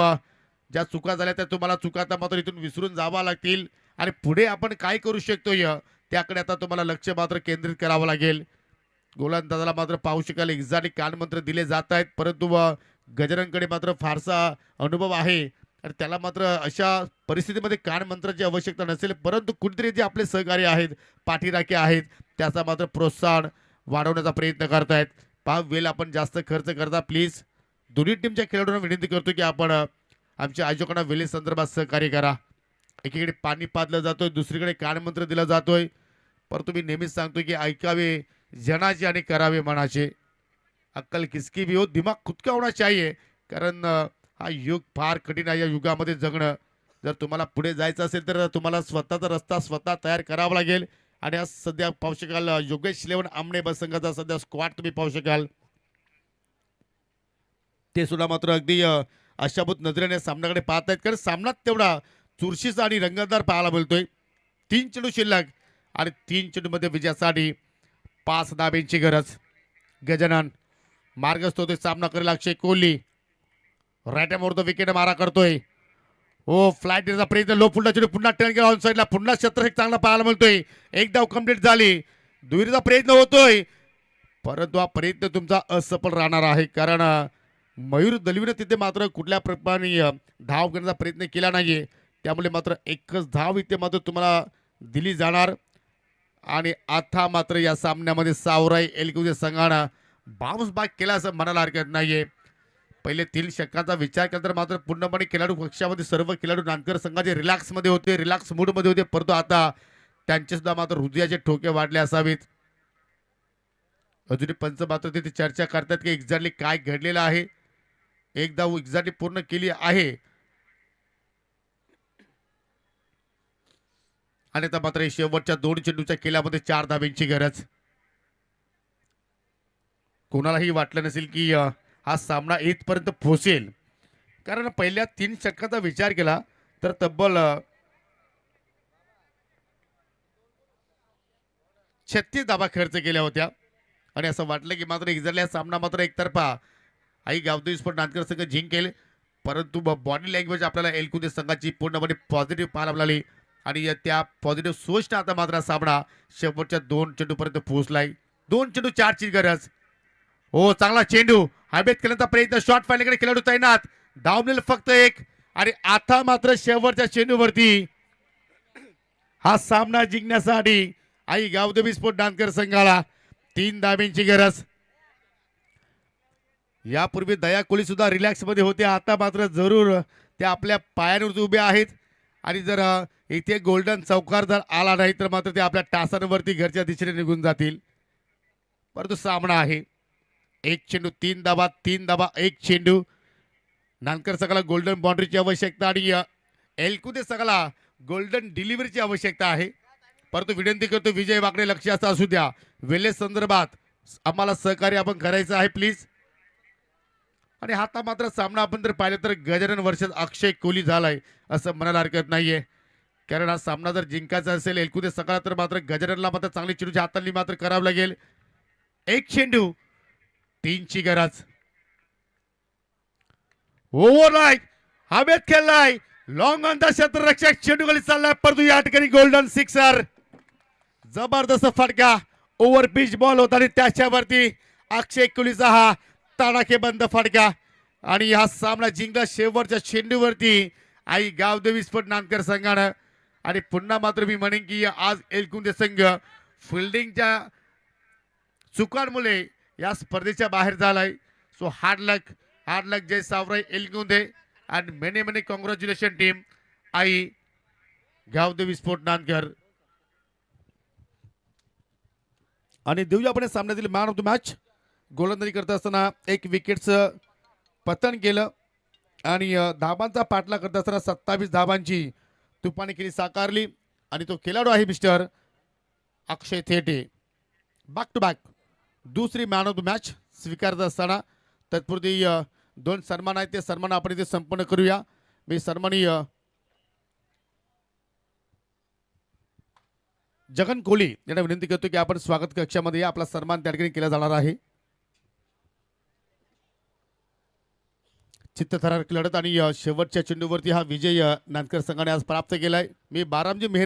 ज्या चुका झाल्या त्या तुम्हाला चुका आता मात्र इथून विसरून जावा लागतील आणि पुढे आपण काय करू शकतोय त्याकडे आता तुम्हाला लक्ष मात्र केंद्रित करावं लागेल. गोलंदाजाला मात्र पाहू शकाल एक्झॅक्ट कानमंत्र दिले जात आहेत, परंतु गजाननकडे मात्र फारसा अनुभव आहे आणि त्याला मात्र अशा परिस्थितीमध्ये कानमंत्राची आवश्यकता नसेल, परंतु कुठेतरी जे आपले सहकारी आहेत पाठीराखे आहेत त्याचा मात्र प्रोत्साहन वाढवण्याचा प्रयत्न करतायत. पहा वेळ आपण जास्त खर्च करता प्लीज. दोन्ही टीमच्या खेळाडूंना विनंती करतो की आपण आमच्या आयोजकांना वेळे संदर्भात सहकार्य करा. एकीकडे पाणी पाजलं जातोय, दुसरीकडे कानमंत्र दिला जातोय, परंतु मी नेहमीच सांगतो की ऐकावे जनाचे आणि करावे मनाचे. अक्कल किसकी भी हो, दिमाग खुद का होना चाहिए कारण हा युग फार कठीण आहे. या युगामध्ये जगणं जर तुम्हाला पुढे जायचं असेल तर तुम्हाला स्वतःचा रस्ता स्वतः तयार करावा लागेल आणि आज सध्या पाहू शकाल योगेश 11 आमने बस संघाचा सध्या स्क्वॉड तुम्ही पाहू शकाल ते सुद्धा मात्र अगदी आशाभूत नजरेने सामन्याकडे पाहत आहेत कारण सामनात तेवढा चुरशीचा आणि रंगतदार पाहायला मिळतोय. 3 चेंडू शिल्लक आणि 3 चेंडूमध्ये विजयासाठी 5 धाब्यांची गरज. गजानन मार्गस्थ होतोय, सामना करेल अक्षय कोहली. राईट मोर विकेट मारा करतोय. हो फ्लाईट देण्याचा प्रयत्न, लो फुलला चेंडू पुन्हा टर्न केला ऑन साईडला, पुन्हा क्षेत्ररक्षक चांगला पाहायला मिळतोय. एक धाव कंप्लीट झाली, दुहेरीचा प्रयत्न होतोय, परंतु हा प्रयत्न तुमचा असफल राहणार आहे कारण मयूर दलवीने तिथे मात्र कुठल्या प्रकारे धाव घेण्याचा प्रयत्न केला नाहीये, त्यामुळे मात्र एकच धाव इथे मात्र तुम्हाला दिली जाणार. आणि आता मात्र या सामन्यामध्ये सावराई एलकुंदे संघानं बाउन्स बॅक केला असं म्हणायला हरकत नाहीये. पहिले 3 षटकांचा विचार केला तर मात्र पूर्णपणे खेळाडू कक्षामध्ये सर्व खेळाडू नानकर संघाचे रिलॅक्समध्ये होते, रिलॅक्स मूडमध्ये होते, परंतु आता त्यांचे सुद्धा मात्र हृदयाचे ठोके वाढले असावेत. अजूनही पंच मात्र तिथे चर्चा करतात की एक्झॅक्टली काय घडलेलं आहे. एक धाव एक्झॅक्टली पूर्ण केली आहे आणि आता मात्र शेवटच्या 2 चेंडूच्या खेळामध्ये 4 धाब्यांची गरज. कोणालाही वाटलं नसेल की हा सामना इथपर्यंत पोहोचेल कारण पहिल्या 3 षटकांचा विचार केला तर तब्बल 36 धाबा खर्च केल्या होत्या आणि असं वाटलं की मात्र एक्झॅक्टली हा सामना मात्र एकतर्फा आई गावदेवी स्पोर्ट नानकर संघ जिंकेल, परंतु बॉडी लँग्वेज आपल्याला एलकुंदे संघाची पूर्णपणे पॉझिटिव्ह पाहायला मिळाली आणि त्या पॉझिटिव्ह सोचनं आता मात्र सामना शेवटच्या 2 चेंडूपर्यंत पोहोचलाय. 2 चेंडू 4 ची गरज. हो चांगला चेंडू हवेत केल्याचा प्रयत्न, शॉट फायनलकडे खेळाडू तैनात, धाव मिळेल फक्त 1 आणि आता मात्र शेवटच्या चेंडूवरती हा सामना जिंकण्यासाठी आई गावदेवी स्पोर्ट नानकर संघाला 3 धाब्यांची गरज. यापूर्वी दया कोहली सुद्धा रिलॅक्स मध्ये होते, आता मात्र जरूर ते आपल्या पायांवर उभे आहेत आणि जर इथे गोल्डन चौकार जर आला नाही तर मात्र ते आपल्या टासांवरती घरच्या दिशेने निघून जातील. परंतु सामना आहे 1 चेंडू 3 धाबा, 3 धाबा 1 चेंडू. नानकर संघाला गोल्डन बाउंड्रीची आवश्यकता आणि एलकुंदे संघाला गोल्डन डिलिव्हरीची आवश्यकता आहे. परंतु विनंती करतो विजय वाकडे लक्ष असू द्या, वेळे संदर्भात आम्हाला सहकार्य आपण करायचं आहे प्लीज. आणि हाता मात्र सामना आपण जर पाहिलं तर गजानन वर्सेस अक्षय कोहली झालाय असं म्हणायला हरकत नाहीये कारण हा सामना जर जिंकायचा असेल एलकुंदे संघाला तर मात्र गजाननला मात्र चांगली चेंडूच्या हातांनी मात्र करावं लागेल. 1 चेंडू 3 ची गरज. ओव्हर लाईक हवेत खेळलाय, लॉंग ऑन द क्षेत्ररक्षक चेंडू खाली चाललाय परंतु या ठिकाणी गोल्डन सिक्सर. जबरदस्त फटका ओव्हर पिच बॉल होता आणि त्याच्यावरती अक्षय कोहलीचा हा तडाखेबंद फटका आणि हा सामना जिंकला शेवटच्या चेंडूवरती आई गावदेवी स्पोर्ट नांदकर संघानं. आणि पुन्हा मात्र मी म्हणेन की आज एलकुंदे संघ फिल्डिंगच्या चुकांमुळे या स्पर्धेच्या बाहेर झालाय. So hard luck Jay Savrai Elkunde and many many congratulation team Aai Gavdevi sport Nandkar. आणि देऊया आपण सामन्यातील मॅन ऑफ द मॅच. गोलंदाजी करत असताना एक विकेटचं पतन केलं आणि धाबांचा पाठला करत असताना 27 धाबांची तुफानी केली साकारली आणि तो खेळाडू आहे mister Akshay Thete. Back to back दुसरी मॅन ऑफ द मॅच स्वीकारत असताना तत्पूर्वी 2 सन्मान आहेत ते सन्मान आपण इथे संपन्न करूया. मी सन्माननीय जगन कोहली यांना विनंती करतो की आपण स्वागत कक्षामध्ये या. आपला सन्मान त्या ठिकाणी केला जाणार आहे. चित्तथरारक लढत आणि शेवटच्या चेंडूवरती हा विजय नांदकर संघाने आज प्राप्त केलाय. मी बारामजी मेहर